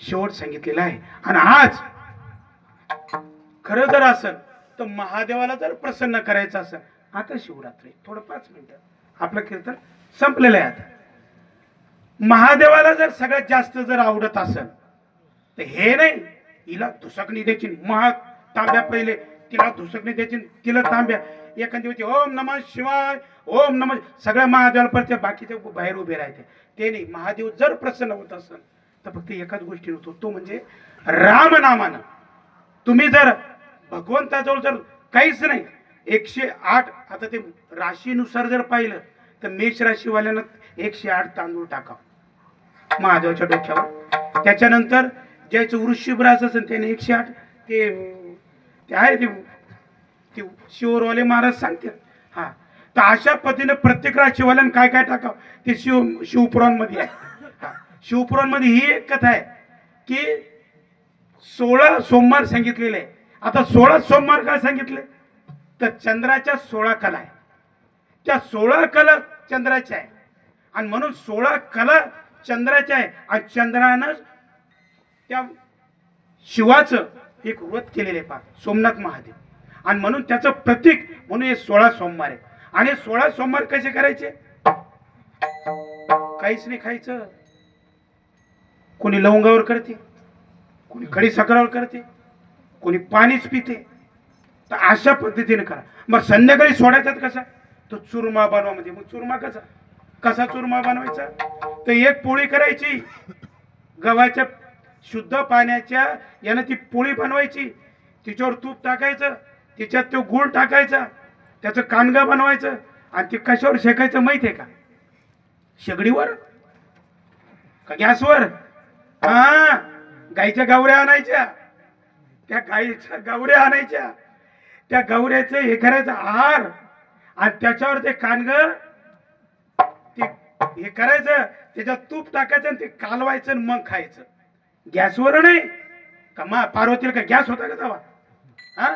S1: शेवट सांगितलेलं आहे. आणि आज खरं जर असेल तर महादेवाला जर प्रसन्न करायचं असेल, आता शिवरात्री थोडं 5 मिनिटं आपलं कीर्तन संपलेलं आहे. आता महादेवाला जर सगळ्यात जास्त जर आवडत असेल तर हे नाही हिला धुसकणी द्यायची, महा तांब्या पहिले तिला धुसकणी द्यायची, तिला तांब्या एखादी होती ओम नमः शिवाय ओम नमः, सगळ्या महादेवाला परत बाकीचे बाहेर उभे राहते. ते नाही, महादेव जर प्रसन्न होत असेल तर फक्त एकाच गोष्टी होतो, तो म्हणजे रामनामानं. तुम्ही जर भगवंताजवळ जर काहीच नाही, 108 आता ते राशीनुसार जर पाहिलं तर मेष राशीवाल्यानं 108 तांदूळ टाकावं महादेवाच्या डोक्यावर. त्याच्यानंतर ज्याचं वृश्चिक रास असेल त्याने 108 ते आहे ते शिवरवाले महाराज सांगतात. हा तर अशा पद्धतीने प्रत्येक राशीवाल्यानं काय काय टाकावं ते शिवपुराणमध्ये आहे. हा शिवपुराणमध्ये ही एक कथा आहे की 16 सोमवार सांगितलेले आहे. आता 16 सोमवार काय सांगितले, तर चंद्राच्या 16 कला आहे, त्या 16 कला चंद्राच्या आहे, आणि म्हणून 16 कला चंद्राच्या आहे, आणि चंद्रानं त्या शिवाचं एक व्रत केलेले पहा सोमनाथ महादेव, आणि म्हणून त्याचं प्रतीक म्हणून हे 16 सोमवार आहे. आणि 16 सोमवार कसे करायचे, काहीच नाही खायचं, कोणी लवंगावर करते, कोणी खडी साखरावर करते, कोणी पाणीच पिते. तर अशा पद्धतीने करा. मग संध्याकाळी सोडायच्यात कसा, तो चुरमा बनवा. म्हणजे मग चुरमा कसा चुरमा बनवायचा, तर एक पोळी करायची गव्हाच्या शुद्ध पाण्याच्या यानं, ती पोळी बनवायची, तिच्यावर तूप टाकायचं, तिच्यात तो गूळ टाकायचा, त्याचं कानगा बनवायचं, आणि ते कशावर शेकायचं माहिती आहे का, शेगडीवर का गॅसवर. हा गाईच्या गावऱ्या आणायच्या, त्या गाईच्या गावऱ्या आणायच्या, त्या गावऱ्याचं हे करायचं आहार, आणि त्याच्यावर ते कानग ते हे करायचं, त्याच्यात तूप टाकायचं आणि ते कालवायचं आणि मग खायचं. गॅसवर नाही का, पार्वतीला का गॅस होता का तेव्हा? हा,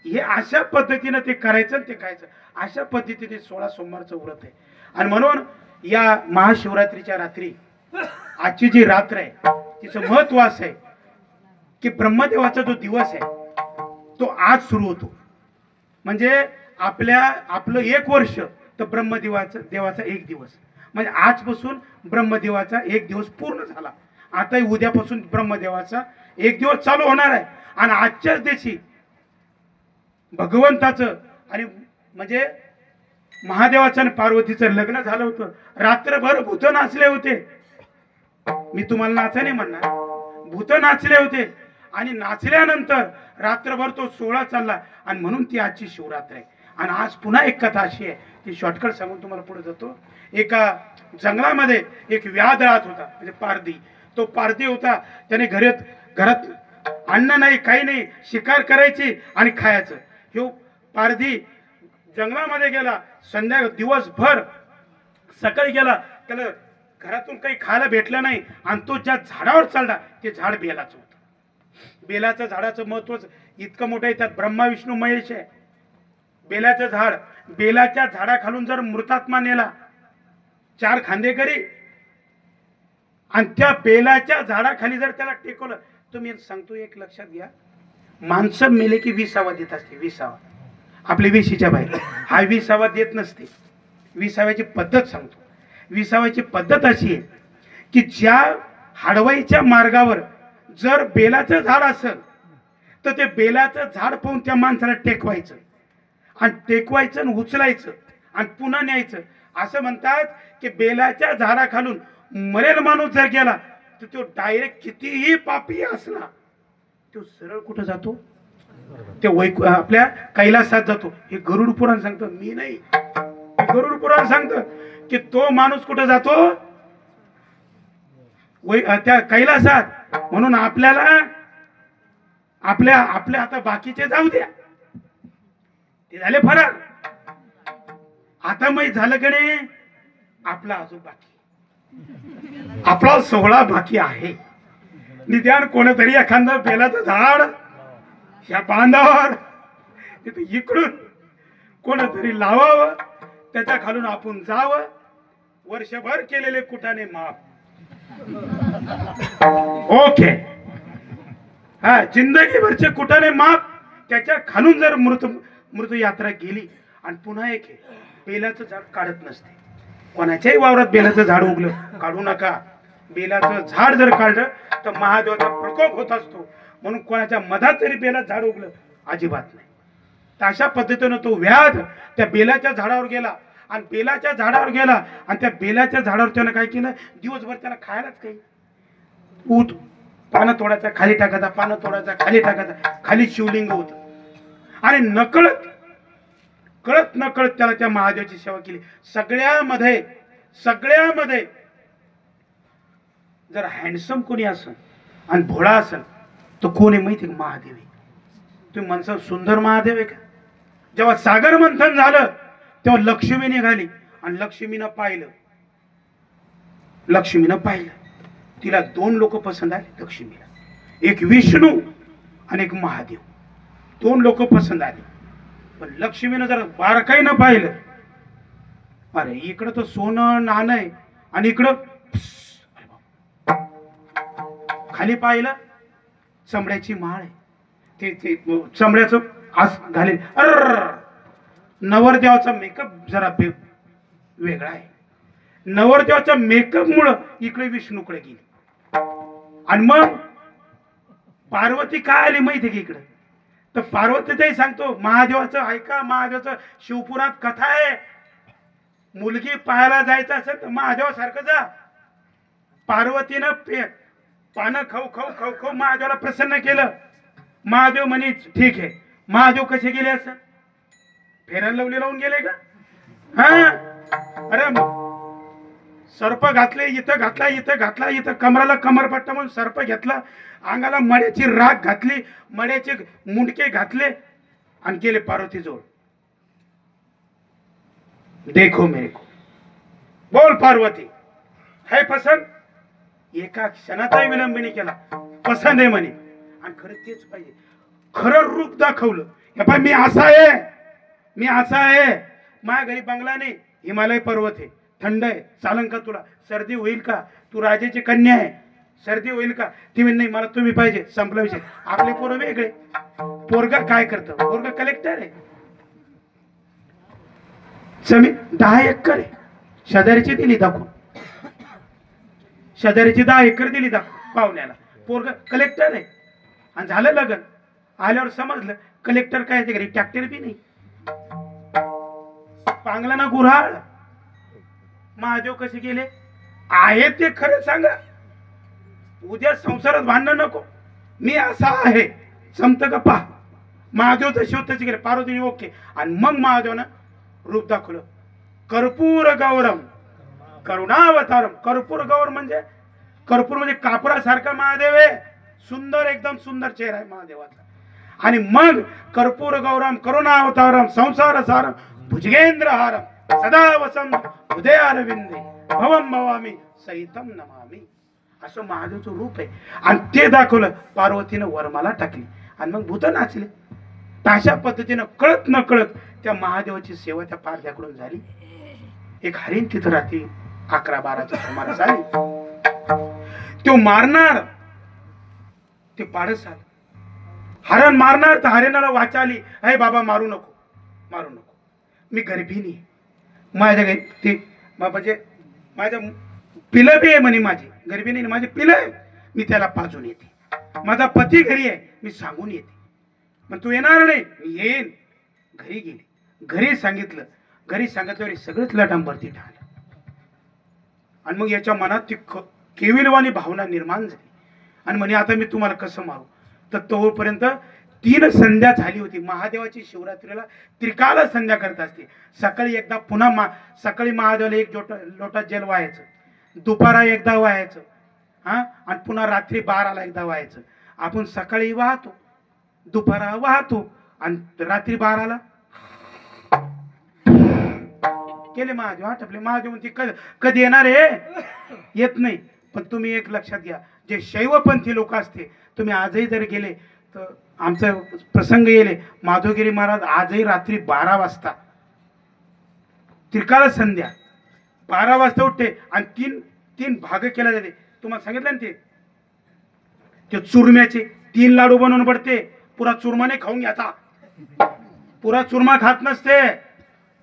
S1: हे अशा पद्धतीनं ते करायचं आणि ते खायचं. अशा पद्धतीने 16 सोमवारचं व्रत आहे. आणि म्हणून या महाशिवरात्रीच्या रात्री, आजची जी रात्र आहे तिचं महत्व असं आहे की ब्रह्मदेवाचा जो दिवस आहे तो आज सुरू होतो. म्हणजे आपलं 1 वर्ष तर देवाचा 1 दिवस. म्हणजे आजपासून ब्रह्मदेवाचा 1 दिवस पूर्ण झाला. आता उद्यापासून ब्रह्मदेवाचा 1 दिवस चालू होणार आहे. आणि आजच्याच दिवशी भगवंताचं आणि म्हणजे महादेवाचं आणि पार्वतीचं लग्न झालं होतं. रात्रभर भूत नाचले होते. मी तुम्हाला नाचा नाही म्हणणार, भूत नाचले होते. आणि नाचल्यानंतर रात्रभर तो सोहळा चालला. आणि म्हणून ती आजची शिवरात्र आहे. आणि आज पुन्हा एक कथा अशी आहे, ती शॉर्टकट सांगून तुम्हाला पुढे जातो. एका जंगलामध्ये एक व्याध राहत होता, म्हणजे पारधी. तो पारधी होता, त्याने घरात अन्न नाही, काही नाही, शिकार करायची आणि खायचं. ह्यो पारधी जंगलामध्ये गेला, दिवसभर सकाळी गेला, त्याला घरातून काही खायला भेटलं नाही. आणि तो ज्या झाडावर चालला ते झाड बेलाचं होतं. बेलाचं झाडाचं महत्व इतकं मोठं आहे, त्यात ब्रह्मा विष्णू महेश आहे. बेलाचं झाड, बेलाच्या झाडाखालून जर मृतात्मा नेला 4 खांदेकरी, आणि त्या बेलाच्या झाडाखाली जर त्याला टेकवलं, तुम्ही सांगतो एक लक्षात घ्या, माणसं मेले की 20 देत असते. 20 आपले 20च्या बाहेर हा 20 देत नसते. 20ची पद्धत सांगतो. 20ची पद्धत अशी आहे की ज्या हाडवाईच्या मार्गावर जर बेलाचं झाड असेल तर ते बेलाचं झाड पाहून त्या माणसाला टेकवायचं आणि टेकवायचं आणि उचलायचं आणि पुन्हा न्यायचं. असं म्हणतात की बेलाच्या झाडाखालून मरेल माणूस जर गेला तर तो डायरेक्ट कितीही पापी असला तो सरळ कुठं जातो, ते आपल्या कैलासात जातो. हे गरुड पुराण सांगतं, मी नाही. गरुड पुराण सांगतं की तो माणूस कुठं जातो, त्या कैलासात. म्हणून आपल्याला आपल्या आता बाकीचे जाऊ द्या, ते झाले फरार. आता माहीत झालं की नाही, आपला अजून बाकी, आपला सोहळा बाकी आहे. निदान कोणतरी एखादं बेलाचं झाड या बांधावर इकडून कोणतरी लावावं, त्याच्या खालून आपण जावं. वर्षभर केलेले कुठाने माफ. ओके, हा, जिंदगीभरचे कुठाने माफ. त्याच्या खालून जर मृत यात्रा गेली. आणि पुन्हा एक आहे, बेलाचं झाड काढत नसते. कोणाच्याही वावरात बेलाचं झाड उगलं काढू नका. बेलाचं झाड जर काढलं तर महादेवाचा प्रकोप होत असतो. म्हणून कोणाच्या मधात जरी बेलाचं झाड उगलं अजिबात नाही. तर अशा पद्धतीनं तो व्याध त्या बेलाच्या झाडावर गेला आणि बेलाच्या झाडावर गेला. आणि त्या बेलाच्या झाडावर त्यानं काय केलं, दिवसभर त्याला खायलाच काही, ऊत पानं तोडायचा खाली टाकायचा, पानं तोडायचा खाली टाकायचा, खाली शिवलिंग होतं. आणि कळत नकळत त्याला त्या महादेवाची सेवा केली. सगळ्यामध्ये जर हँडसम कोणी असेल आणि भोळा असेल तर कोण आहे माहिती आहे? महादेव आहे. तुम्ही म्हणसाल सुंदर महादेव आहे का? जेव्हा सागर मंथन झालं तेव्हा लक्ष्मी निघाली आणि लक्ष्मीनं पाहिलं. तिला 2 लोक पसंत आले लक्ष्मीला, एक विष्णू आणि एक महादेव. 2 लोक पसंत आले. पण लक्ष्मीनं जर बारकाईनं पाहिलं, अरे इकडं तर सोनं नाणं आहे आणि इकडं खाली पाहिलं चमड्याची माळ आहे. ते चमड्याचं आस घालेल. नवरदेवाचा मेकअप जरा वेगळा आहे. नवरदेवाच्या मेकअप मुळे इकडे विष्णूकडे गेली. आणि मग पार्वती काय आली माहिती की इकडे, तर पार्वतीचाही सांगतो महादेवाचं ऐका. महादेवाचं शिवपुरात कथा आहे. मुलगी पाहायला जायचं असेल तर महादेवासारखं जा. पार्वतीनं पानं खाऊ महादेवाला प्रसन्न केलं. महादेव म्हणे ठीक आहे. महादेव कसे गेले असं, फेरन लवली लावून गेले का? हा, अरे सर्प घातले, इथं घातला, इथं कमराला कमरपट्टा म्हणून सर्प घेतला, अंगाला मड्याची राख घातली, मड्याचे मुंडके घातले आणि गेले पार्वती जवळ. देखो मेरे को, बोल पार्वती, है पसंत? एका क्षणाचाही विलंबिनी केला, पसंत आहे म्हणे. आणि खरं तेच पाहिजे, खरं रूप दाखवलं. हे पाय, मी असा आहे, मी असा आहे. माझ्या घरी बंगला नाही, हिमालय पर्वत आहे, थंड आहे, चालन का तुला? सर्दी होईल का? तू राजाची कन्या आहे, सर्दी होईल का? ती म्हणे नाही, मला तुम्ही पाहिजे. संपला विषय. आपले पोरं वेगळे. पोरगा काय करतं? पोरगा कलेक्टर आहे. जमीन 10 एकर आहे, शेजारीची दिली दाखवून. शेजारीची 10 एकर दिली दाखवून पाहुण्याला. पोरगा कलेक्टर आहे. आणि झालं लग्न. आल्यावर समजलं कलेक्टर काय घरी ट्रॅक्टर बी नाही, पांगला ना गुऱ्हाळ. महादेव कसे गेले आहे ते खरं सांगा. उद्या संसारात भांडण नको. मी असा आहे, संत का पहा. महादेवचं शिवताचे गेले, पार्वतीने ओके. आणि मग महादेवनं रूप दाखवलं. कर्पूर गौरम करुणावतारम. कर्पूर गौर म्हणजे, कर्पूर म्हणजे कापरासारखा महादेव आहे. सुंदर, एकदम सुंदर चेहरा आहे महादेवाचा. आणि मग कर्पूर गौरम करुणावतारम संसार सारम भुजगेंद्रहारम सदा वसंत हृदय अरविंदे भवम भवामी सहितम नमामि. असं महादेवचं रूप आहे. आणि ते दाखवलं. पार्वतीनं वरमाला टाकली आणि मग भूत नाचले. अशा पद्धतीनं कळत न कळत त्या महादेवाची सेवा त्या पारध्याकडून झाली. एक हरिण तिथं रात्री 11-12च्या सुमारास आली. तो मारणार, ते पाडस आलं. हरण मारणार तर हरिणाला वाचा आली, अरे बाबा मारू नको, मारू नको, मी गर्भिणी आहे. माझ्या घरी ते म्हणजे माझ्या पिलं बी आहे म्हणे, माझी गर्भिणी नाही, माझी पिलं आहे, मी त्याला पाजून येते. माझा पती घरी आहे, मी सांगून येते. मग तू येणार नाही? मी येईन. घरी गेली. घरी सांगितलं. घरी सांगितल्यावर सगळंच लटांबरती ढालं. आणि मग याच्या मनात ती केविलवाणी भावना निर्माण झाली. आणि म्हणे आता मी तुम्हाला कसं मारू? तर तोपर्यंत 3 संध्या झाली होती. महादेवाची शिवरात्रीला त्रिकाल संध्या करत असते. सकाळी एकदा पुन्हा सकाळी महादेवाला 1 लोटा जल व्हायचं, दुपारा एकदा व्हायचं, आणि पुन्हा रात्री 12ला एकदा व्हायचं. आपण सकाळी वाहतो, दुपारा वाहतो, आणि रात्री 12ला केले महादेव. आटपले. महादेव म्हणते कधी येणार आहे? येत नाही. पण तुम्ही एक लक्षात घ्या, जे शैवपंथी लोक असते, तुम्ही आजही जर गेले तर आमचा प्रसंग येले, माधवगिरी महाराज आजही रात्री 12 वाजता त्रिकाळ संध्या 12 वाजता उठते आणि 3 भाग केला जाते. तुम्हाला सांगितलं ना ते चुरम्याचे 3 लाडू बनवून पडते. पुरा चुरमा नाही खाऊन घ्यायचा, पुरा चुरमा खात नसते.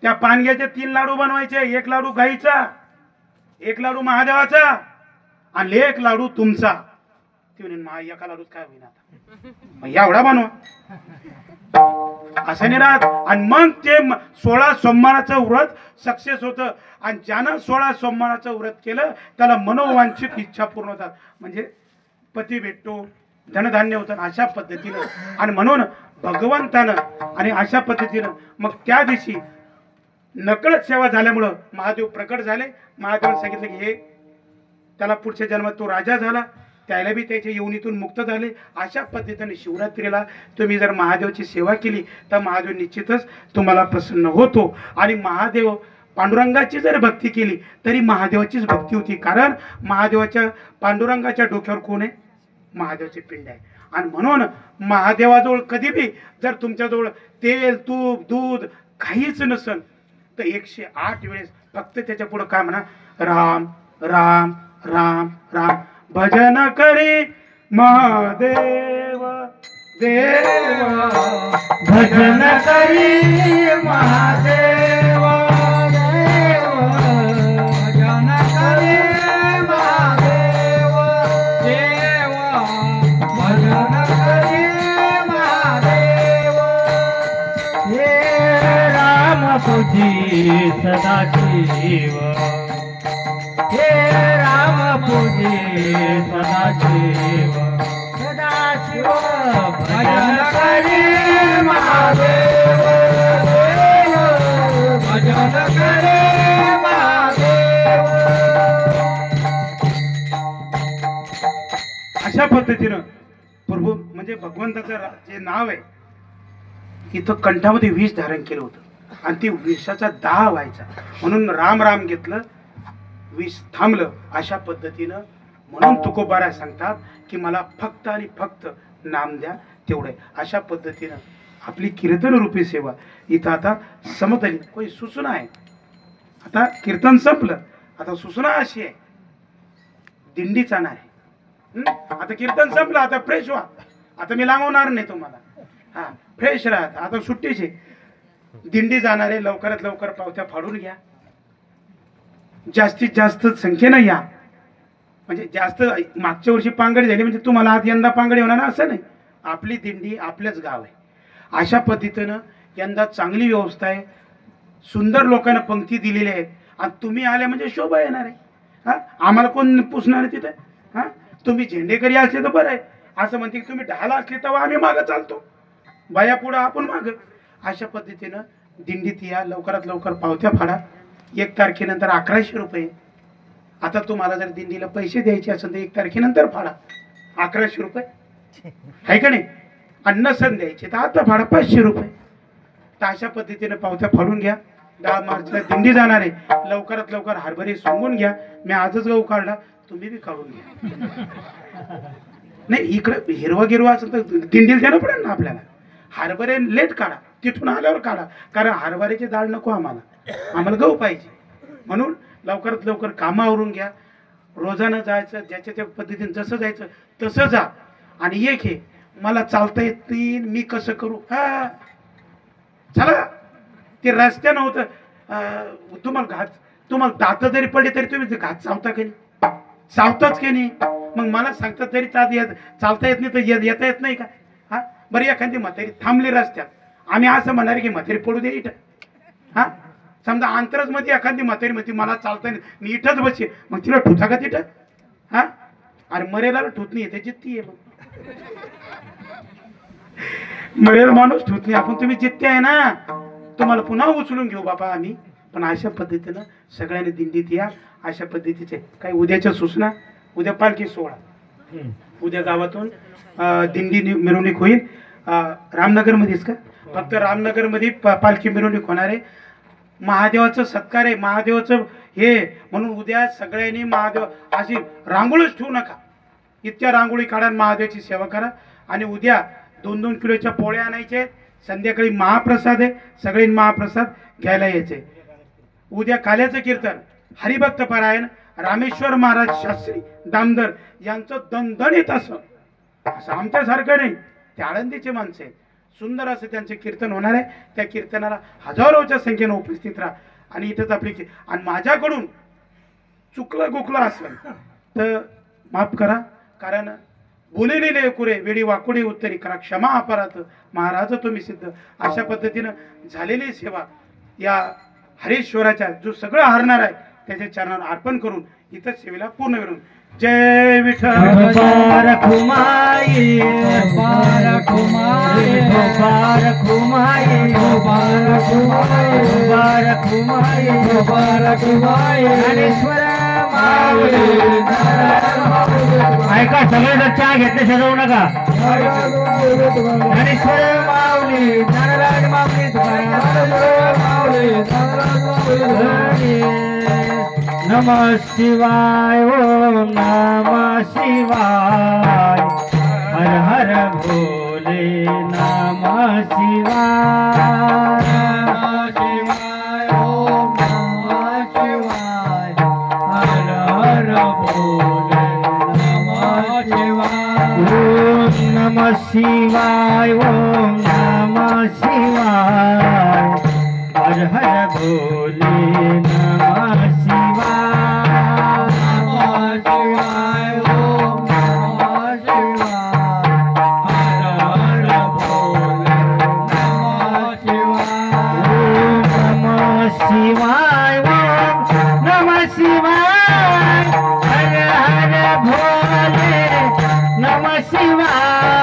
S1: त्या पानग्याचे 3 लाडू बनवायचे. 1 लाडू गाईचा, 1 लाडू महादेवाचा, आणि 1 लाडू तुमचा. ती म्हणे एका लाडूत काय होईना, मग एवढा बनवा. असं नाही राहत. आणि मग ते 16 सोमवाराचं व्रत सक्सेस होतं. आणि ज्यानं 16 सोमवाराचं व्रत केलं त्याला मनोवांछित इच्छा पूर्ण होतात. म्हणजे पती भेटतो, धनधान्य होतं. अशा पद्धतीनं आणि म्हणून भगवंतानं आणि अशा पद्धतीनं मग त्या दिवशी नकळत सेवा झाल्यामुळं महादेव प्रकट झाले. महादेवाने सांगितलं की हे त्याला पुढच्या जन्मात तो राजा झाला, त्याला बी त्याच्या योनीतून मुक्त झाले. अशा पद्धतीने शिवरात्रीला तुम्ही जर महादेवाची सेवा केली तर महादेव निश्चितच तुम्हाला प्रसन्न होतो. आणि महादेव पांडुरंगाची जर भक्ती केली तरी महादेवाचीच भक्ती होती. कारण महादेवाच्या पांडुरंगाच्या डोक्यावर कोण आहे? महादेवाचे पिंड आहे. आणि म्हणून महादेवाजवळ कधी बी जर तुमच्याजवळ तेल, तूप, दूध काहीच नसेल तर 108 वेळेस फक्त त्याच्या पुढे काय म्हणा, राम राम राम राम भजन करी महादेव देवा,
S2: भजन करी महादेव देव, भजन करी महादेव देव, भजन करी महादेव. हे राम तुझी सदाशिव, हे राम पूजे सदाशिव, सदाशिव भजन करी महादेव देव, भजन करी महादेव.
S1: अशा पद्धतीनं प्रभू म्हणजे भगवंताचं जे नाव आहे इथं कंठामध्ये विष धारण केलं होतं आणि ती विषाचा दाह व्हायचा. म्हणून राम राम घेतलं विष थांबलं. अशा पद्धतीनं म्हणून तुकोबारा सांगतात की मला फक्त आणि फक्त नाम द्या तेवढे. अशा पद्धतीनं आपली कीर्तन रूपी सेवा इथं आता समतली. कोणी सूचना आहे? आता कीर्तन संपलं, आता सूचना अशी आहे, दिंडी जाणार आहे. आता कीर्तन संपलं, आता फ्रेश व्हा. आता मी लांबवणार नाही तुम्हाला. हा, फ्रेश राहा. आता सुट्टीची दिंडी जाणार आहे. लवकरात लवकर पावत्या फाडून घ्या. जास्तीत जास्त संख्येनं या. म्हणजे जास्त मागच्या वर्षी पांगडी झाली म्हणजे तुम्हाला आज यंदा पांगडी होणार असं नाही. आपली दिंडी आपल्याच गाव आहे. अशा पद्धतीनं यंदा चांगली व्यवस्था आहे. सुंदर लोकांना पंक्ती दिलेल्या आहेत आणि तुम्ही आल्या म्हणजे शोभा येणार आहे. हा, आम्हाला कोण पुसणार आहे तिथे? हा, तुम्ही झेंडेकरी असले तर बरं आहे. असं म्हणते की तुम्ही ढाला असले तेव्हा आम्ही मागं चालतो, बाया पुढं आपण मागं. अशा पद्धतीनं दिंडीत या. लवकरात लवकर पावत्या फाडा. 1 तारखेनंतर 1100 रुपये. आता तुम्हाला जर दिंडीला पैसे द्यायचे असेल तर 1 तारखेनंतर फाडा 1100 रुपये, आहे का नाही? आणि नसन द्यायचे तर आता फाडा 500 रुपये. तर अशा पद्धतीने पावत्या फाडून घ्या. 10 मार्चला दिंडी जाणार आहे. लवकरात लवकर हरभरे सोंगून घ्या. मी आजच गहू काढला, तुम्ही बी काढून घ्या. नाही, इकडे हिरवा गिरवा असेल तर दिंडीला देणं पडेल ना आपल्याला. हरभरे लेट काढा, तिथून आल्यावर काढा, कारण हरभऱ्याची डाळ नको आम्हाला, आम्हाला गहू पाहिजे. म्हणून लवकरात लवकर कामावरून घ्या. रोजानं जायचं, ज्याच्या त्या पद्धतीने जसं जायचं तसं जा. आणि एक हे, मला चालता येत नाही, मी कसं करू? हा, चला. ते रस्त्या नव्हतं. तुम्हाला दात जरी पडले तरी तुम्ही घात चावता की नाही? चावताच की नाही? मग मला सांगता तरी चालता येत नाही तर येता येत नाही का? हा, बरं, एखादी म्हातारी थांबली रस्त्यात, आम्ही असं म्हणणार की म्हातारी पडू दे इथं. हा, समजा अंतरच मध्ये एखादी म्हातारी म्हणते मला चालता नाही, मी इथंच बसते, मग तिला ठुता का तिथं? हा, अरे मरेला ठुत नाही, त्याची ती आहे. मरेल माणूस ठुत नाही, आपण तुम्ही जित्ते आहे ना, तुम्हाला पुन्हा उचलून घेऊ बाबा आम्ही. पण अशा पद्धतीनं सगळ्यांनी दिंडीत या. अशा पद्धतीचे काही उद्याच्या सूचना. उद्या पालखी सोहळा, उद्या गावातून दिंडी मिरवणूक होईल. रामनगरमध्येच का? फक्त रामनगरमध्ये पालखी मिरवणूक होणार आहे. महादेवाचं सत्कार आहे, महादेवाचं हे, म्हणून उद्या सगळ्यांनी महादेव अशी रांगोळीच ठेवू नका. इतक्या रांगोळी काढा, महादेवाची सेवा करा. आणि उद्या 2-2 किलोच्या पोळ्या आणायच्या. संध्याकाळी महाप्रसाद आहे, सगळ्यांनी महाप्रसाद घ्यायला यायचे. उद्या काल्याचं कीर्तन, हरिभक्त पारायण, रामेश्वर महाराज शास्त्री दामदर यांचं दणदणीत असं आमच्यासारखं नाही, ते आळंदीचे माणसं आहेत. सुंदर असं त्यांचे कीर्तन होणार आहे. त्या कीर्तनाला हजारोच्या संख्येनं उपस्थित राहा. आणि इथंच आपली आणि माझ्याकडून चुकलं गुकलं असलं तर माफ करा, कारण बोलेलेले कुरे वेळी वाकुडे उत्तरी करा, क्षमा अपराध महाराज तुम्ही सिद्ध. अशा पद्धतीनं झालेली सेवा या हरेश्वराच्या जो सगळं हरणार आहे त्याच्या चरणावर अर्पण करून इथंच सेवेला पूर्ण करून. जय विठ्ठल.
S2: बारखुमाई बारखुमाई बारखुमाई बारखुमाई बारखुमाई बारखुमाई ज्ञानेश्वर माऊली. ऐका, सगळे चहा घेतले, सजवू नका. ज्ञानेश्वर माऊली, ज्ञानराज माऊली, नमः शिवाय, ओम नमः शिवाय, हर हर भोले नमः शिवाय, नमः शिवाय, ओम नमः शिवाय, हर हर भोले नमः शिवाय, ओम नमः शिवाय, ओम नमः शिवाय, हर हर भोले नमः शिवाय, नमः शिवाय, ओम नमः शिवाय, हर हर भोले नमः शिवाय, ओम नमः शिवाय, ओम नमः शिवाय, हर हर भोले नमः शिवाय.